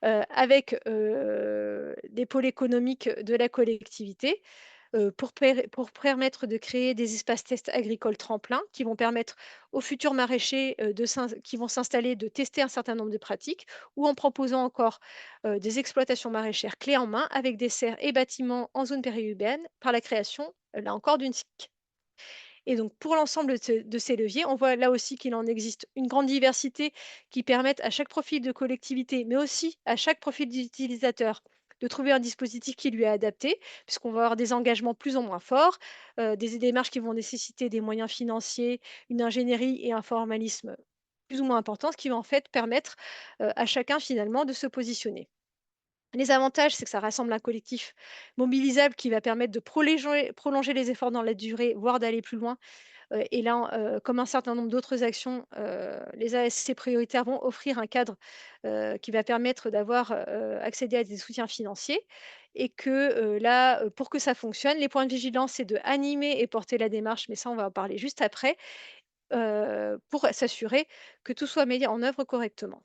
avec, les pôles économiques de la collectivité, pour permettre de créer des espaces tests agricoles tremplins qui vont permettre aux futurs maraîchers, qui vont s'installer de tester un certain nombre de pratiques ou en proposant encore, des exploitations maraîchères clés en main avec des serres et bâtiments en zone périurbaine par la création, là encore d'une SIC. Et donc, pour l'ensemble de ces leviers, on voit là aussi qu'il en existe une grande diversité qui permettent à chaque profil de collectivité, mais aussi à chaque profil d'utilisateur, de trouver un dispositif qui lui est adapté, puisqu'on va avoir des engagements plus ou moins forts, des démarches qui vont nécessiter des moyens financiers, une ingénierie et un formalisme plus ou moins importants, ce qui va en fait permettre à chacun finalement de se positionner. Les avantages, c'est que ça rassemble un collectif mobilisable qui va permettre de prolonger les efforts dans la durée, voire d'aller plus loin. Et là, comme un certain nombre d'autres actions, les ASC prioritaires vont offrir un cadre, qui va permettre d'avoir, accédé à des soutiens financiers et que, là, pour que ça fonctionne, les points de vigilance, c'est de animer et porter la démarche, mais ça, on va en parler juste après, pour s'assurer que tout soit mis en œuvre correctement.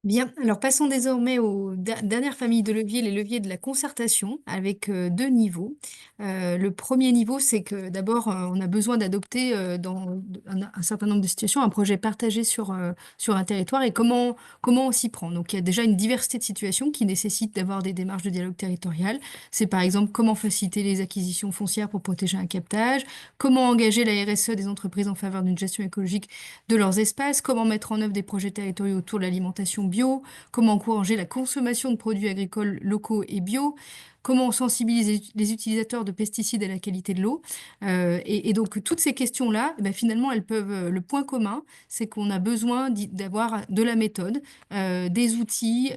Bien, alors passons désormais aux dernières familles de leviers, les leviers de la concertation, avec deux niveaux. Le premier niveau, c'est que d'abord, on a besoin d'adopter dans un certain nombre de situations un projet partagé sur un territoire et comment on s'y prend. Donc, il y a déjà une diversité de situations qui nécessitent d'avoir des démarches de dialogue territorial. C'est par exemple comment faciliter les acquisitions foncières pour protéger un captage, comment engager la RSE des entreprises en faveur d'une gestion écologique de leurs espaces, comment mettre en œuvre des projets territoriaux autour de l'alimentation bio, comment encourager la consommation de produits agricoles locaux et bio, comment sensibiliser les utilisateurs de pesticides à la qualité de l'eau. Et donc, toutes ces questions-là, eh ben, finalement, elles peuvent, le point commun, c'est qu'on a besoin d'avoir de la méthode, des outils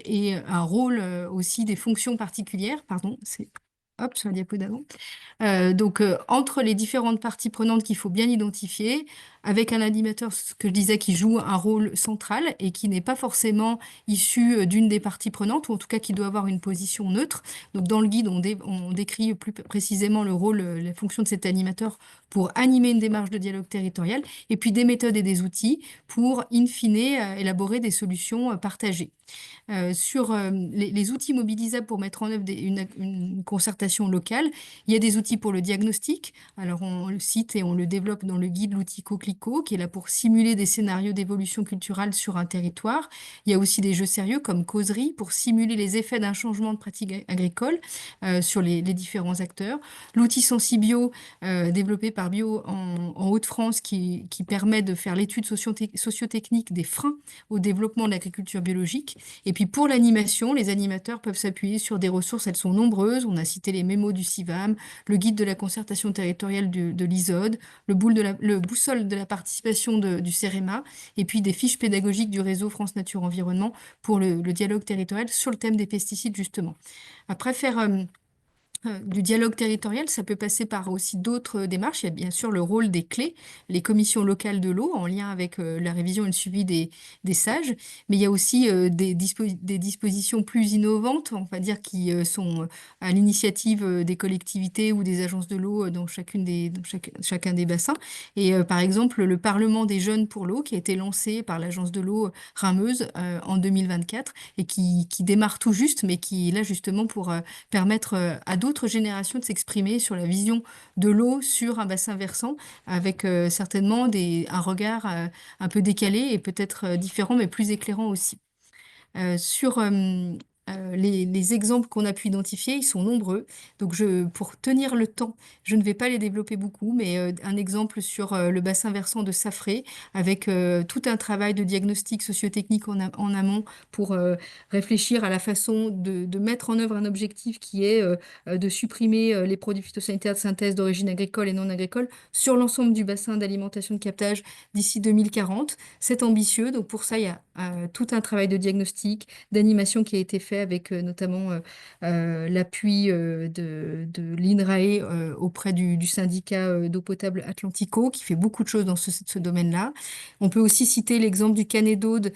et un rôle aussi, des fonctions particulières. Pardon, c'est hop, sur la diapo d'avant. Entre les différentes parties prenantes qu'il faut bien identifier, avec un animateur, ce que je disais, qui joue un rôle central et qui n'est pas forcément issu d'une des parties prenantes, ou en tout cas qui doit avoir une position neutre. Donc, dans le guide, on décrit plus précisément le rôle, la fonction de cet animateur pour animer une démarche de dialogue territorial, et puis des méthodes et des outils pour, in fine, élaborer des solutions partagées. Sur les outils mobilisables pour mettre en œuvre une concertation locale, il y a des outils pour le diagnostic. Alors, on le cite et on le développe dans le guide, l'outil Coquelicot, qui est là pour simuler des scénarios d'évolution culturelle sur un territoire. Il y a aussi des jeux sérieux comme Causerie pour simuler les effets d'un changement de pratique agricole sur les différents acteurs. L'outil Sensibio, développé par Bio en Hauts-de-France, qui permet de faire l'étude sociotechnique des freins au développement de l'agriculture biologique. Et puis pour l'animation, les animateurs peuvent s'appuyer sur des ressources, elles sont nombreuses. On a cité les mémos du CIVAM, le guide de la concertation territoriale de l'ISOD, le boussole de la participation du CEREMA, et puis des fiches pédagogiques du réseau France Nature Environnement pour le dialogue territorial sur le thème des pesticides, justement. Après, faire du dialogue territorial, ça peut passer par aussi d'autres démarches. Il y a bien sûr le rôle des clés, les commissions locales de l'eau, en lien avec la révision et le suivi des sages. Mais il y a aussi des dispositions plus innovantes, on va dire, qui sont à l'initiative des collectivités ou des agences de l'eau dans chacun des bassins. Et par exemple, le Parlement des jeunes pour l'eau, qui a été lancé par l'agence de l'eau Rameuse en 2024 et qui démarre tout juste, mais qui est là justement pour permettre à d'autres générations de s'exprimer sur la vision de l'eau sur un bassin versant, avec certainement un regard un peu décalé et peut-être différent, mais plus éclairant aussi. Sur les exemples qu'on a pu identifier, ils sont nombreux. Donc, pour tenir le temps, je ne vais pas les développer beaucoup, mais un exemple sur le bassin versant de Safré, avec tout un travail de diagnostic sociotechnique en amont pour réfléchir à la façon de mettre en œuvre un objectif qui est de supprimer les produits phytosanitaires de synthèse d'origine agricole et non agricole sur l'ensemble du bassin d'alimentation de captage d'ici 2040. C'est ambitieux, donc pour ça, il y a tout un travail de diagnostic, d'animation qui a été fait avec notamment l'appui de l'INRAE auprès du syndicat d'eau potable Atlantico, qui fait beaucoup de choses dans ce domaine-là. On peut aussi citer l'exemple du Canet d'Aude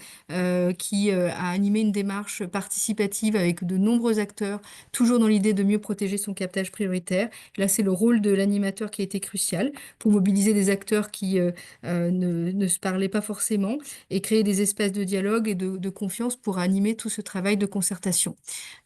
qui a animé une démarche participative avec de nombreux acteurs, toujours dans l'idée de mieux protéger son captage prioritaire. Là, c'est le rôle de l'animateur qui a été crucial pour mobiliser des acteurs qui ne se parlaient pas forcément et créer des espaces de dialogue et de confiance pour animer tout ce travail de concertation.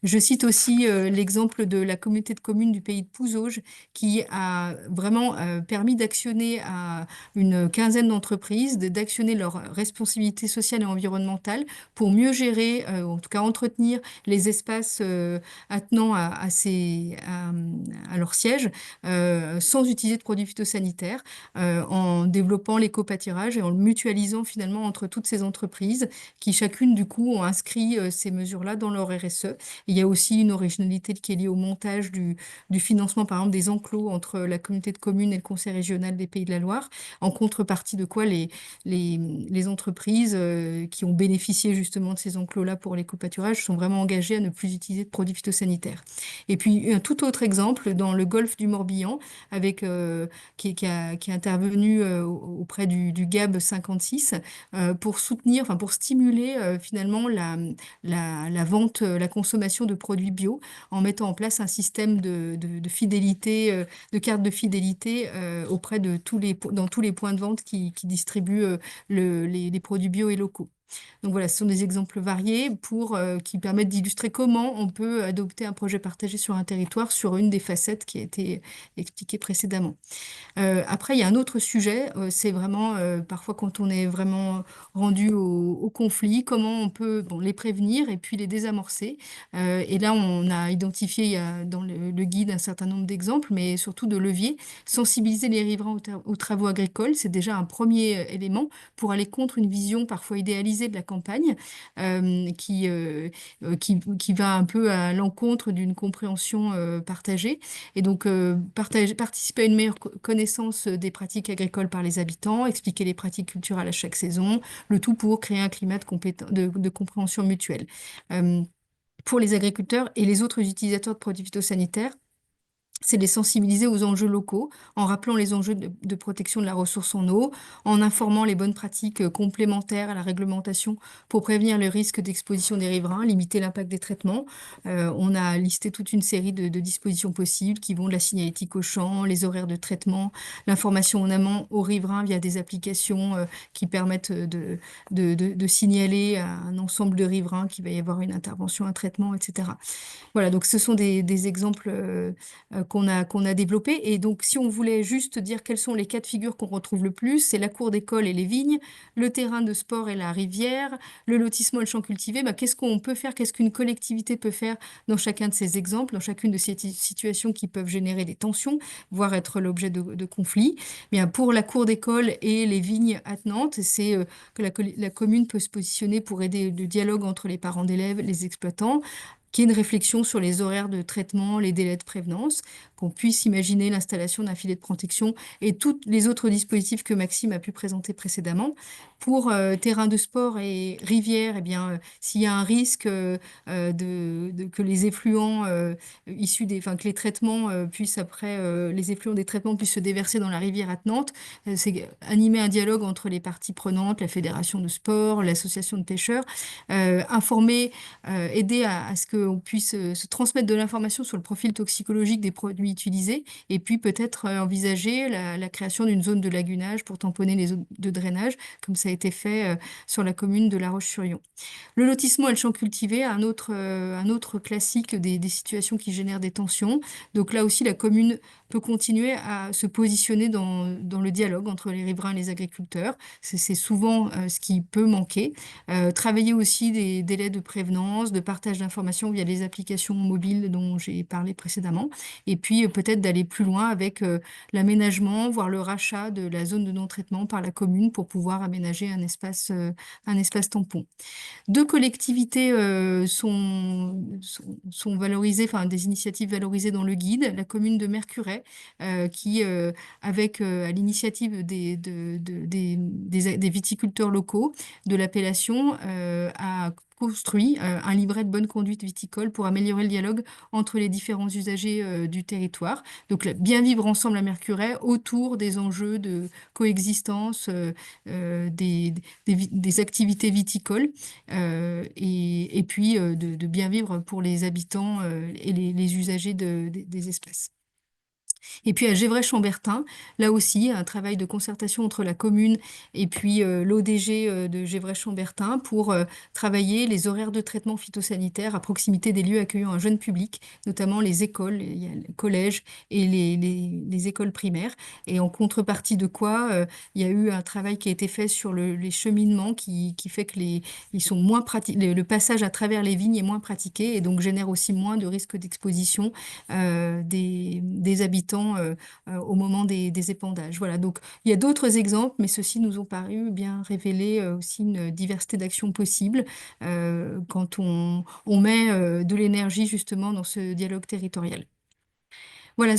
Je cite aussi l'exemple de la communauté de communes du pays de Pouzauges qui a vraiment permis d'actionner à une quinzaine d'entreprises, d'actionner leur responsabilité sociale et environnementale pour mieux gérer, en tout cas entretenir les espaces attenant à leur siège sans utiliser de produits phytosanitaires, en développant l'éco-pâturage et en le mutualisant finalement entre toutes ces entreprises qui chacune du coup ont inscrit ces mesures-là dans leur RSE. Il y a aussi une originalité qui est liée au montage du financement par exemple des enclos entre la communauté de communes et le conseil régional des Pays de la Loire, en contrepartie de quoi les entreprises qui ont bénéficié justement de ces enclos-là pour l'éco-pâturage sont vraiment engagées à ne plus utiliser de produits phytosanitaires. Et puis un tout autre exemple dans le golfe du Morbihan avec qui est intervenu auprès du GAB 56 pour soutenir, enfin pour stimuler finalement la vente, la consommation de produits bio en mettant en place un système de fidélité, de carte de fidélité auprès de dans tous les points de vente qui distribuent les produits bio et locaux. Donc voilà, ce sont des exemples variés qui permettent d'illustrer comment on peut adopter un projet partagé sur un territoire sur une des facettes qui a été expliquée précédemment. Après, il y a un autre sujet, c'est vraiment parfois quand on est vraiment rendu au conflit, comment on peut les prévenir et puis les désamorcer. Et là, on a identifié dans le guide un certain nombre d'exemples, mais surtout de leviers. Sensibiliser les riverains aux travaux agricoles, c'est déjà un premier élément pour aller contre une vision parfois idéalisée de la campagne qui va un peu à l'encontre d'une compréhension partagée. Et donc, participer à une meilleure connaissance des pratiques agricoles par les habitants, expliquer les pratiques culturelles à chaque saison, le tout pour créer un climat de compréhension mutuelle. Pour les agriculteurs et les autres utilisateurs de produits phytosanitaires, c'est de les sensibiliser aux enjeux locaux, en rappelant les enjeux de protection de la ressource en eau, en informant les bonnes pratiques complémentaires à la réglementation pour prévenir le risque d'exposition des riverains, limiter l'impact des traitements. On a listé toute une série de dispositions possibles qui vont de la signalétique au champ, les horaires de traitement, l'information en amont aux riverains via des applications qui permettent de signaler à un ensemble de riverains qu'il va y avoir une intervention, un traitement, etc. Voilà, donc ce sont des exemples qu'on a développés. Et donc, si on voulait juste dire quels sont les cas de figure qu'on retrouve le plus, c'est la cour d'école et les vignes, le terrain de sport et la rivière, le lotissement et le champ cultivé. Bah, qu'est-ce qu'on peut faire, qu'est-ce qu'une collectivité peut faire dans chacun de ces exemples, dans chacune de ces situations qui peuvent générer des tensions, voire être l'objet de conflits. Bien, pour la cour d'école et les vignes attenantes, c'est que la commune peut se positionner pour aider le dialogue entre les parents d'élèves, les exploitants, qu'il y ait une réflexion sur les horaires de traitement, les délais de prévenance, qu'on puisse imaginer l'installation d'un filet de protection et tous les autres dispositifs que Maxime a pu présenter précédemment. Pour terrain de sport et rivière, eh bien, s'il y a un risque que les effluents issus enfin, que les traitements puissent après, les effluents des traitements puissent se déverser dans la rivière attenante, c'est animer un dialogue entre les parties prenantes, la fédération de sport, l'association de pêcheurs, informer aider à ce qu'on puisse se transmettre de l'information sur le profil toxicologique des produits utilisés et puis peut-être envisager la création d'une zone de lagunage pour tamponner les zones de drainage, comme ça a été fait sur la commune de La Roche-sur-Yon. Le lotissement et le champ cultivé, un autre classique des situations qui génèrent des tensions. Donc là aussi, la commune peut continuer à se positionner dans le dialogue entre les riverains et les agriculteurs. C'est souvent ce qui peut manquer. Travailler aussi des délais de prévenance, de partage d'informations via les applications mobiles dont j'ai parlé précédemment. Et puis peut-être d'aller plus loin avec l'aménagement, voire le rachat de la zone de non-traitement par la commune pour pouvoir aménager un espace tampon. Deux collectivités sont valorisées, enfin des initiatives valorisées dans le guide. La commune de Mercurey, qui, avec à l'initiative des viticulteurs locaux de l'appellation, a construit un livret de bonne conduite viticole pour améliorer le dialogue entre les différents usagers du territoire. Donc, bien vivre ensemble à Mercurey autour des enjeux de coexistence des activités viticoles et puis de bien vivre pour les habitants et les usagers des espaces. Et puis à Gévray-Chambertin, là aussi, un travail de concertation entre la commune et puis l'ODG de Gévray-Chambertin pour travailler les horaires de traitement phytosanitaire à proximité des lieux accueillant un jeune public, notamment les écoles, il y a le collège et les écoles primaires. Et en contrepartie de quoi, il y a eu un travail qui a été fait sur les cheminements qui fait que ils sont moins le passage à travers les vignes est moins pratiqué et donc génère aussi moins de risques d'exposition des habitants au moment des épandages. Voilà, donc il y a d'autres exemples, mais ceux-ci nous ont paru bien révéler aussi une diversité d'actions possibles quand on met de l'énergie justement dans ce dialogue territorial. Voilà,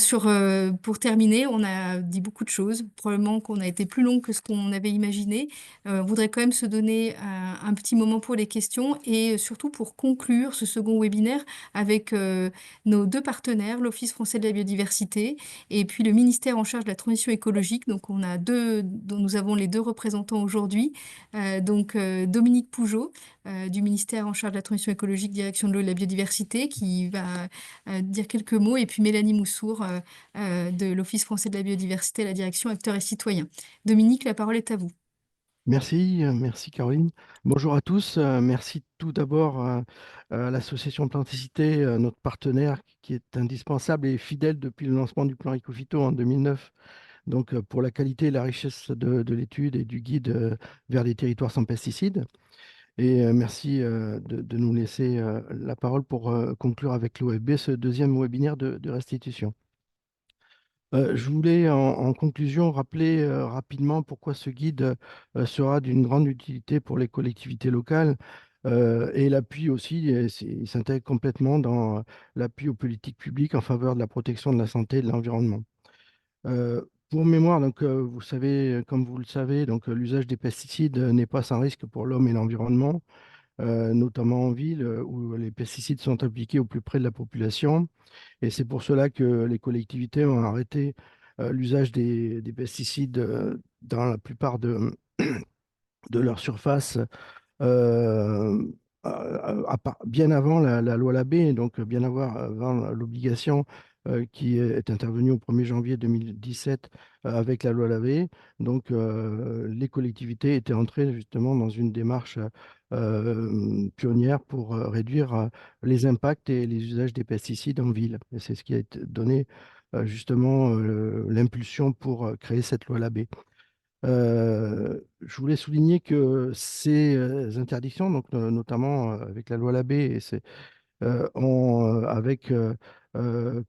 pour terminer, on a dit beaucoup de choses. Probablement qu'on a été plus long que ce qu'on avait imaginé. On voudrait quand même se donner un petit moment pour les questions et surtout pour conclure ce second webinaire avec nos deux partenaires, l'Office français de la biodiversité et puis le ministère en charge de la transition écologique. Donc, nous avons les deux représentants aujourd'hui. Dominique Pougeot du ministère en charge de la transition écologique, direction de l'eau et de la biodiversité, qui va dire quelques mots, et puis Mélanie Moussour de l'Office français de la biodiversité à la direction acteurs et citoyens. Dominique, la parole est à vous. Merci, merci Caroline. Bonjour à tous. Merci tout d'abord à l'association Planticité, notre partenaire qui est indispensable et fidèle depuis le lancement du plan Ecophyto en 2009. Donc pour la qualité et la richesse de l'étude et du guide vers des territoires sans pesticides. Et merci de nous laisser la parole pour conclure avec l'OFB ce deuxième webinaire de restitution. Je voulais en conclusion rappeler rapidement pourquoi ce guide sera d'une grande utilité pour les collectivités locales et l'appui aussi, il s'intègre complètement dans l'appui aux politiques publiques en faveur de la protection de la santé et de l'environnement. Pour mémoire, donc, vous savez, comme vous le savez, donc l'usage des pesticides n'est pas sans risque pour l'homme et l'environnement. notamment en ville, où les pesticides sont appliqués au plus près de la population. Et c'est pour cela que les collectivités ont arrêté l'usage des pesticides dans la plupart de leurs surfaces euh, bien avant la loi Labbé, donc bien avant l'obligation qui est intervenue au 1er janvier 2017 avec la loi Labbé. Donc les collectivités étaient entrées justement dans une démarche pionnière pour réduire les impacts et les usages des pesticides en ville. Et c'est ce qui a été donné justement l'impulsion pour créer cette loi Labbé. Je voulais souligner que ces interdictions, donc notamment avec la loi Labbé, avec,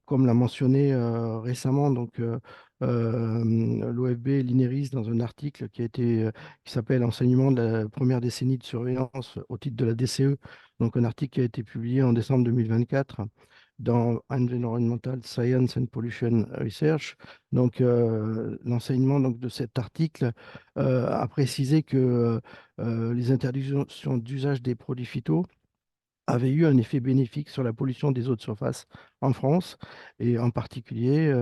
comme l'a mentionné récemment, donc l'OFB et l'INERIS dans un article qui s'appelle Enseignement de la première décennie de surveillance au titre de la DCE, donc un article qui a été publié en décembre 2024 dans Environmental Science and Pollution Research. Donc, l'enseignement donc, de cet article a précisé que les interdictions d'usage des produits phyto avait eu un effet bénéfique sur la pollution des eaux de surface en France, et en particulier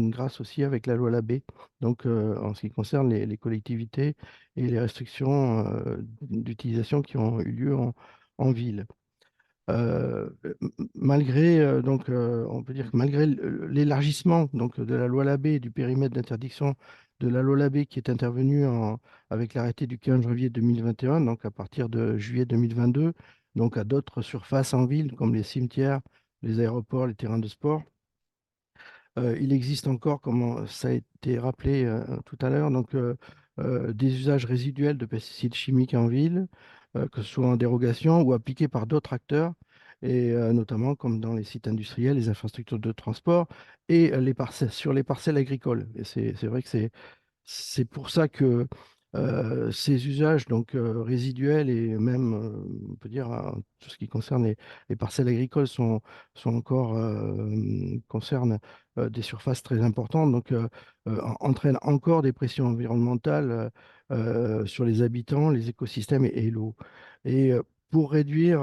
grâce aussi avec la loi Labbé, donc en ce qui concerne les collectivités et les restrictions d'utilisation qui ont eu lieu en ville. Malgré, donc, on peut dire que malgré l'élargissement donc, de la loi Labbé et du périmètre d'interdiction de la loi Labbé qui est intervenu avec l'arrêté du 15 janvier 2021, donc à partir de juillet 2022, donc à d'autres surfaces en ville comme les cimetières, les aéroports, les terrains de sport, il existe encore, comme ça a été rappelé tout à l'heure, donc des usages résiduels de pesticides chimiques en ville, que ce soit en dérogation ou appliqués par d'autres acteurs, et notamment comme dans les sites industriels, les infrastructures de transport et sur les parcelles agricoles. Et c'est vrai que c'est pour ça que ces usages donc, résiduels et même, on peut dire, tout ce qui concerne les parcelles agricoles sont encore, concernent des surfaces très importantes, donc entraînent encore des pressions environnementales sur les habitants, les écosystèmes et l'eau. Et pour réduire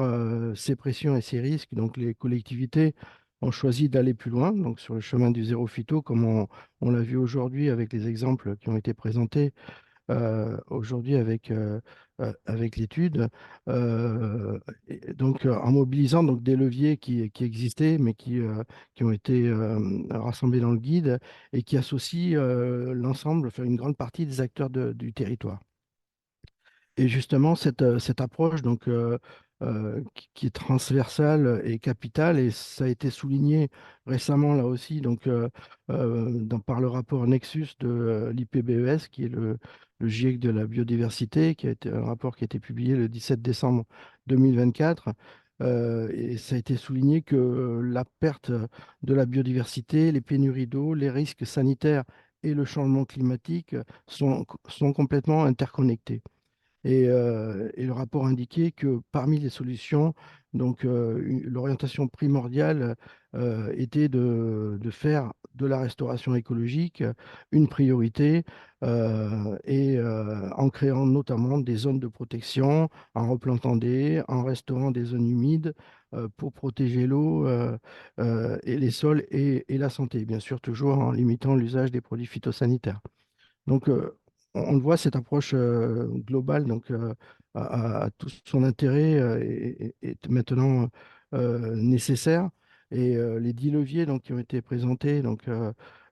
ces pressions et ces risques, donc les collectivités ont choisi d'aller plus loin, donc sur le chemin du zéro phyto, comme on l'a vu aujourd'hui avec les exemples qui ont été présentés aujourd'hui avec l'étude. Donc, en mobilisant donc, des leviers qui existaient, mais qui ont été rassemblés dans le guide et qui associent l'ensemble, enfin, une grande partie des acteurs du territoire. Et justement, cette approche donc, qui est transversale et capitale, et ça a été souligné récemment là aussi donc, par le rapport Nexus de l'IPBES, qui est le GIEC de la biodiversité, qui a été un rapport qui a été publié le 17 décembre 2024. Et ça a été souligné que la perte de la biodiversité, les pénuries d'eau, les risques sanitaires et le changement climatique sont complètement interconnectés. Et le rapport indiquait que parmi les solutions, donc l'orientation primordiale était de faire de la restauration écologique une priorité, et en créant notamment des zones de protection, en replantant des haies, en restaurant des zones humides pour protéger l'eau et les sols et la santé, bien sûr toujours en limitant l'usage des produits phytosanitaires. Donc, on le voit, cette approche globale donc, a tout son intérêt est maintenant nécessaire. Et les 10 leviers donc, qui ont été présentés donc,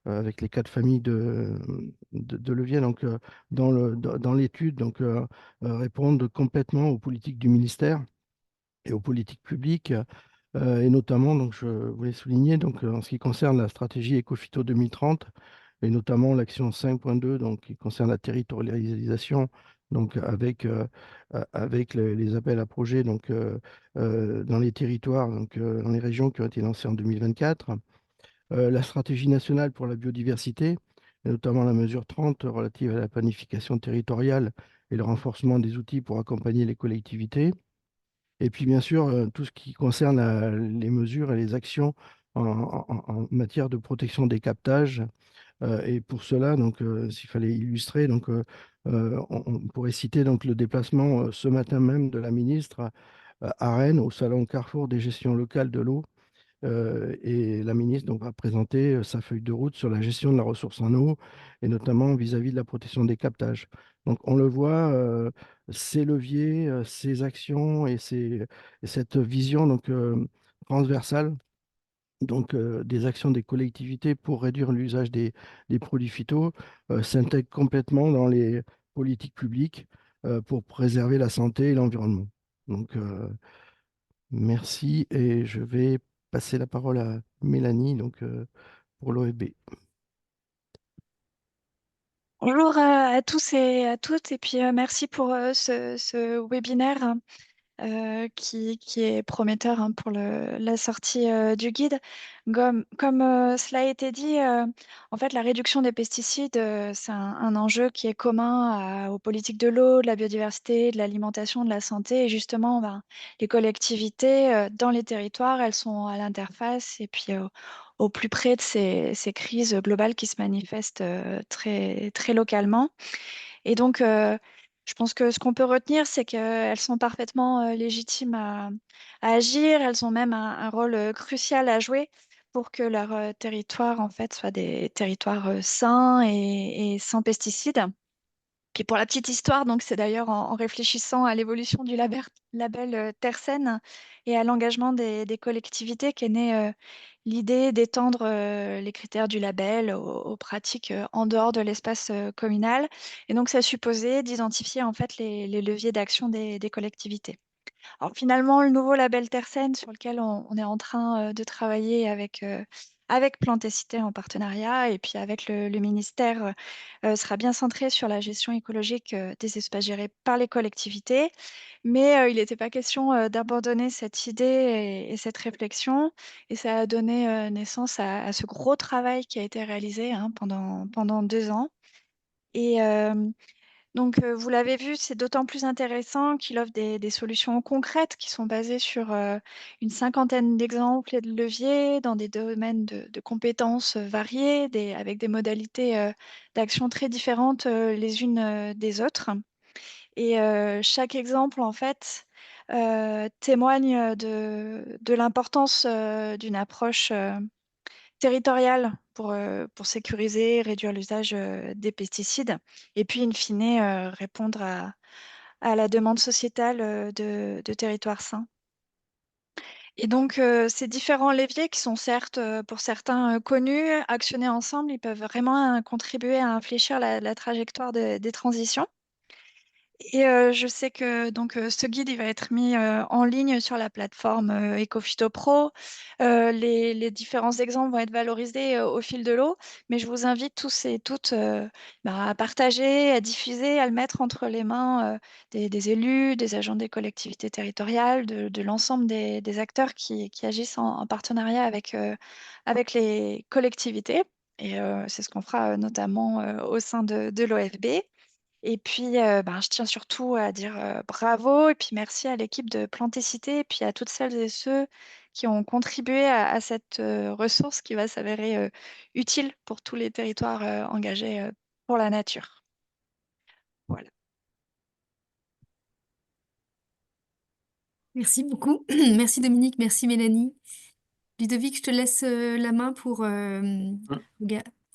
avec les 4 familles de leviers donc, dans l'étude donc, répondent complètement aux politiques du ministère et aux politiques publiques. Et notamment, donc, je voulais souligner, donc, en ce qui concerne la stratégie Ecophyto 2030, et notamment l'action 5.2, donc, qui concerne la territorialisation, donc, avec les appels à projets donc, dans les territoires, donc, dans les régions qui ont été lancés en 2024. La stratégie nationale pour la biodiversité, et notamment la mesure 30 relative à la planification territoriale et le renforcement des outils pour accompagner les collectivités. Et puis, bien sûr, tout ce qui concerne les mesures et les actions en matière de protection des captages. Et pour cela, donc, s'il fallait illustrer, donc, on pourrait citer donc, le déplacement ce matin même de la ministre à Rennes, au salon Carrefour des gestions locales de l'eau. Et la ministre donc, va présenter sa feuille de route sur la gestion de la ressource en eau, et notamment vis-à-vis de la protection des captages. Donc on le voit, ces leviers, ces actions et cette vision donc, transversale des actions des collectivités pour réduire l'usage des produits phytos s'intègrent complètement dans les politiques publiques pour préserver la santé et l'environnement. Donc, merci, et je vais passer la parole à Mélanie pour l'OFB. Bonjour à tous et à toutes, et puis merci pour ce webinaire qui est prometteur pour la sortie du guide. Comme cela a été dit, en fait, la réduction des pesticides, c'est un enjeu qui est commun aux politiques de l'eau, de la biodiversité, de l'alimentation, de la santé. Et justement, ben, les collectivités dans les territoires, elles sont à l'interface et puis au plus près de ces crises globales qui se manifestent très, très localement. Et donc, je pense que ce qu'on peut retenir, c'est qu'elles sont parfaitement légitimes à agir. Elles ont même un rôle crucial à jouer pour que leur territoire, en fait, soit des territoires sains et sans pesticides. Puis pour la petite histoire, donc c'est d'ailleurs en réfléchissant à l'évolution du label Terre Saine et à l'engagement des collectivités qu'est née l'idée d'étendre les critères du label aux pratiques en dehors de l'espace communal. Et donc ça supposait d'identifier en fait les leviers d'action des collectivités. Alors finalement, le nouveau label Terre Saine sur lequel on est en train de travailler avec Plantécité en partenariat et puis avec le ministère sera bien centré sur la gestion écologique des espaces gérés par les collectivités. Mais il n'était pas question d'abandonner cette idée et cette réflexion. Et ça a donné naissance à ce gros travail qui a été réalisé pendant 2 ans. Et donc, vous l'avez vu, c'est d'autant plus intéressant qu'il offre des solutions concrètes qui sont basées sur une cinquantaine d'exemples et de leviers dans des domaines de compétences variés, avec des modalités d'action très différentes les unes des autres. Et chaque exemple, en fait, témoigne de l'importance d'une approche territoriale pour sécuriser, réduire l'usage des pesticides, et puis, in fine, répondre à la demande sociétale de territoires sains. Et donc, ces différents leviers qui sont certes, pour certains, connus, actionnés ensemble, ils peuvent vraiment contribuer à infléchir la trajectoire des transitions. Et je sais que donc ce guide, il va être mis en ligne sur la plateforme Ecophyto Pro. Les différents exemples vont être valorisés au fil de l'eau, mais je vous invite tous et toutes à partager, à diffuser, à le mettre entre les mains des élus, des agents des collectivités territoriales, de l'ensemble des acteurs qui agissent en partenariat avec les collectivités. Et c'est ce qu'on fera notamment au sein de l'OFB. Et puis, je tiens surtout à dire bravo, et puis merci à l'équipe de Plantécité et puis à toutes celles et ceux qui ont contribué à cette ressource qui va s'avérer utile pour tous les territoires engagés pour la nature. Voilà. Merci beaucoup. Merci Dominique, merci Mélanie. Ludovic, je te laisse la main pour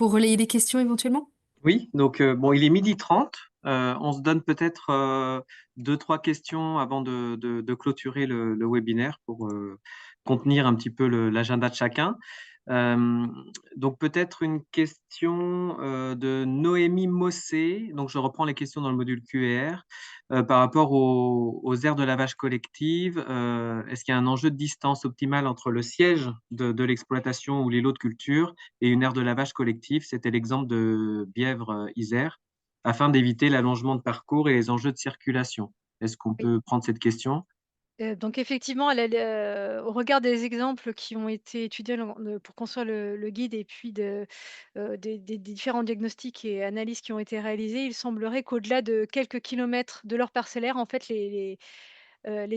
relayer des questions éventuellement. Oui, donc bon, il est 12h30. On se donne peut-être 2, 3 questions avant de clôturer le webinaire pour contenir un petit peu l'agenda de chacun. Euh, donc peut-être une question de Noémie Mossé. Donc je reprends les questions dans le module QR. Par rapport aux aires de lavage collective, est-ce qu'il y a un enjeu de distance optimale entre le siège de l'exploitation ou les lots de culture et une aire de lavage collectif? C'était l'exemple de Bièvre-Isère, afin d'éviter l'allongement de parcours et les enjeux de circulation. Est-ce qu'on peut prendre cette question? Donc effectivement, au regard des exemples qui ont été étudiés pour construire le guide et puis des différents diagnostics et analyses qui ont été réalisés, il semblerait qu'au-delà de quelques kilomètres de leur parcellaire, en fait, les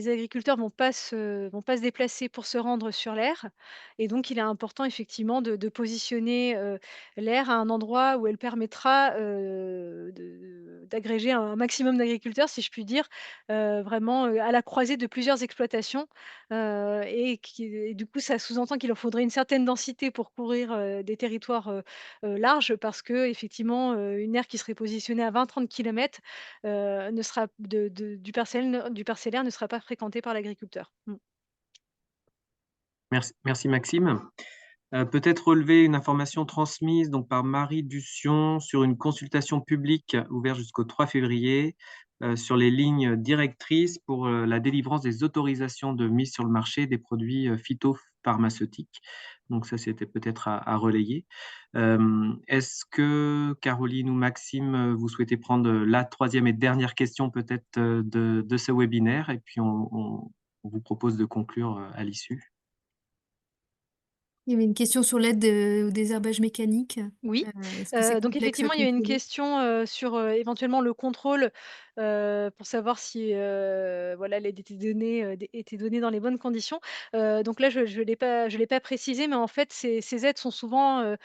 agriculteurs vont pas se déplacer pour se rendre sur l'aire, et donc il est important effectivement de positionner l'aire à un endroit où elle permettra d'agréger un maximum d'agriculteurs, si je puis dire, vraiment, à la croisée de plusieurs exploitations, et du coup, ça sous-entend qu'il en faudrait une certaine densité pour couvrir, des territoires, larges parce qu'effectivement, une aire qui serait positionnée à 20-30 kilomètres, ne sera du parcellaire ne sera pas fréquentée par l'agriculteur. Mmh. Merci Maxime. Peut-être relever une information transmise donc, par Marie Dussion sur une consultation publique ouverte jusqu'au 3 février sur les lignes directrices pour la délivrance des autorisations de mise sur le marché des produits phytopharmaceutiques. Donc ça, c'était peut-être à relayer. Est-ce que Caroline ou Maxime, vous souhaitez prendre la troisième et dernière question peut-être de ce webinaire et puis on vous propose de conclure à l'issue. Il y avait une question sur l'aide au désherbage mécanique. Oui, Est-ce que c'est donc complexe à effectivement, il y a une contrôler? question, sur, éventuellement le contrôle, pour savoir si, voilà, l'aide était donnée dans les bonnes conditions. Donc là, je l'ai pas précisé, mais en fait, ces aides sont souvent,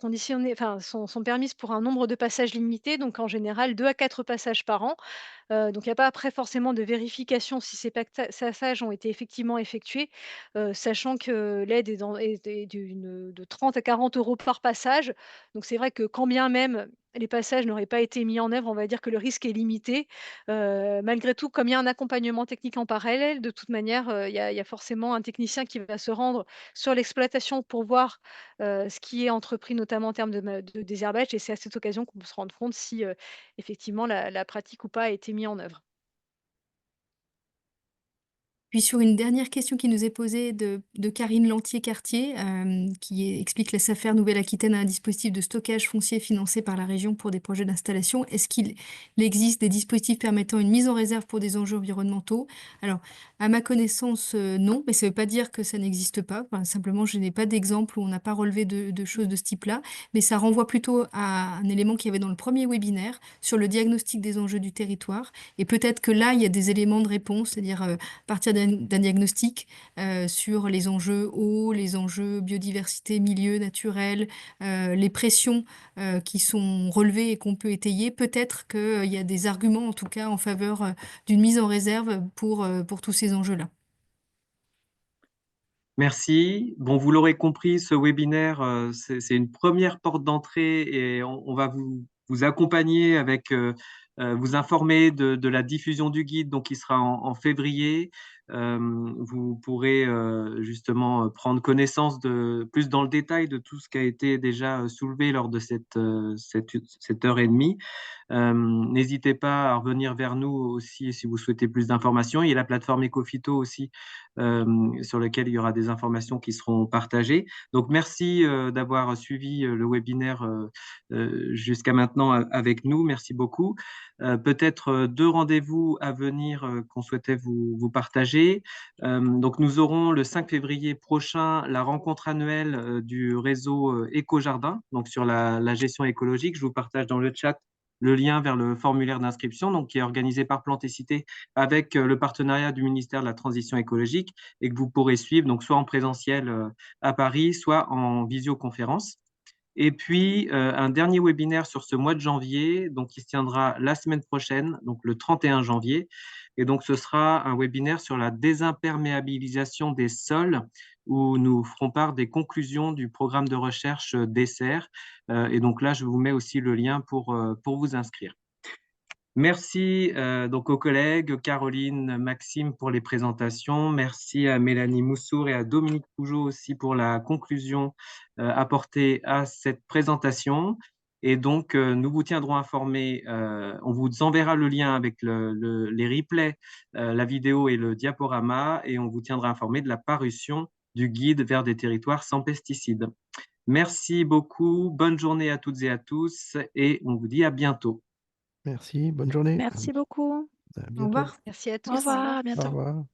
conditionnées enfin, sont permises pour un nombre de passages limité, donc en général 2 à 4 passages par an. Donc il n'y a pas après forcément de vérification si ces passages ont été effectivement effectués, sachant que l'aide est de 30 à 40 € par passage. Donc c'est vrai que quand bien même les passages n'auraient pas été mis en œuvre, on va dire que le risque est limité. Malgré tout, comme il y a un accompagnement technique en parallèle, de toute manière, il y a forcément un technicien qui va se rendre sur l'exploitation pour voir, ce qui est entrepris, notamment en termes de désherbage, et c'est à cette occasion qu'on peut se rendre compte si, effectivement la pratique ou pas a été mis en œuvre. Puis sur une dernière question qui nous est posée de Karine Lantier-Cartier, explique la SAFER Nouvelle-Aquitaine a un dispositif de stockage foncier financé par la région pour des projets d'installation. Est-ce qu'il existe des dispositifs permettant une mise en réserve pour des enjeux environnementaux? Alors, à ma connaissance, non, mais ça ne veut pas dire que ça n'existe pas. Enfin, simplement, je n'ai pas d'exemple où on n'a pas relevé de choses de ce type-là, mais ça renvoie plutôt à un élément qu'il y avait dans le premier webinaire sur le diagnostic des enjeux du territoire. Et peut-être que là, il y a des éléments de réponse, c'est-à-dire partir d'un diagnostic sur les enjeux eau, les enjeux biodiversité, milieu naturel, les pressions qui sont relevées et qu'on peut étayer. Peut-être qu'il y a des arguments, en tout cas, en faveur d'une mise en réserve pour tous ces enjeux-là. Merci. Bon, vous l'aurez compris, ce webinaire, c'est une première porte d'entrée et on va vous accompagner avec, vous informer de la diffusion du guide, donc qui sera en février. Vous pourrez justement prendre connaissance plus dans le détail de tout ce qui a été déjà soulevé lors de cette heure et demie. N'hésitez pas à revenir vers nous aussi si vous souhaitez plus d'informations. Il y a la plateforme Ecofito aussi sur laquelle il y aura des informations qui seront partagées. Donc, merci d'avoir suivi le webinaire jusqu'à maintenant avec nous. Merci beaucoup. Peut-être deux rendez-vous à venir qu'on souhaitait vous partager. Donc, nous aurons le 5 février prochain la rencontre annuelle du réseau Éco-Jardin, donc sur la gestion écologique. Je vous partage dans le chat le lien vers le formulaire d'inscription, donc qui est organisé par Plantécité avec le partenariat du ministère de la Transition écologique et que vous pourrez suivre donc soit en présentiel à Paris, soit en visioconférence. Et puis, un dernier webinaire sur ce mois de janvier, donc qui se tiendra la semaine prochaine, donc le 31 janvier. Et donc, ce sera un webinaire sur la désimperméabilisation des sols, où nous ferons part des conclusions du programme de recherche DESSER. Et donc là, je vous mets aussi le lien pour vous inscrire. Merci donc aux collègues, Caroline, Maxime pour les présentations. Merci à Mélanie Moussour et à Dominique Pougeot aussi pour la conclusion apportée à cette présentation. Et donc, nous vous tiendrons informés. On vous enverra le lien avec les replays, la vidéo et le diaporama, et on vous tiendra informé de la parution du guide vers des territoires sans pesticides. Merci beaucoup, bonne journée à toutes et à tous, et on vous dit à bientôt. Merci, bonne journée. Merci beaucoup. À Au bientôt. revoir. Merci à Au tous. Au revoir, revoir. à bientôt. Au revoir.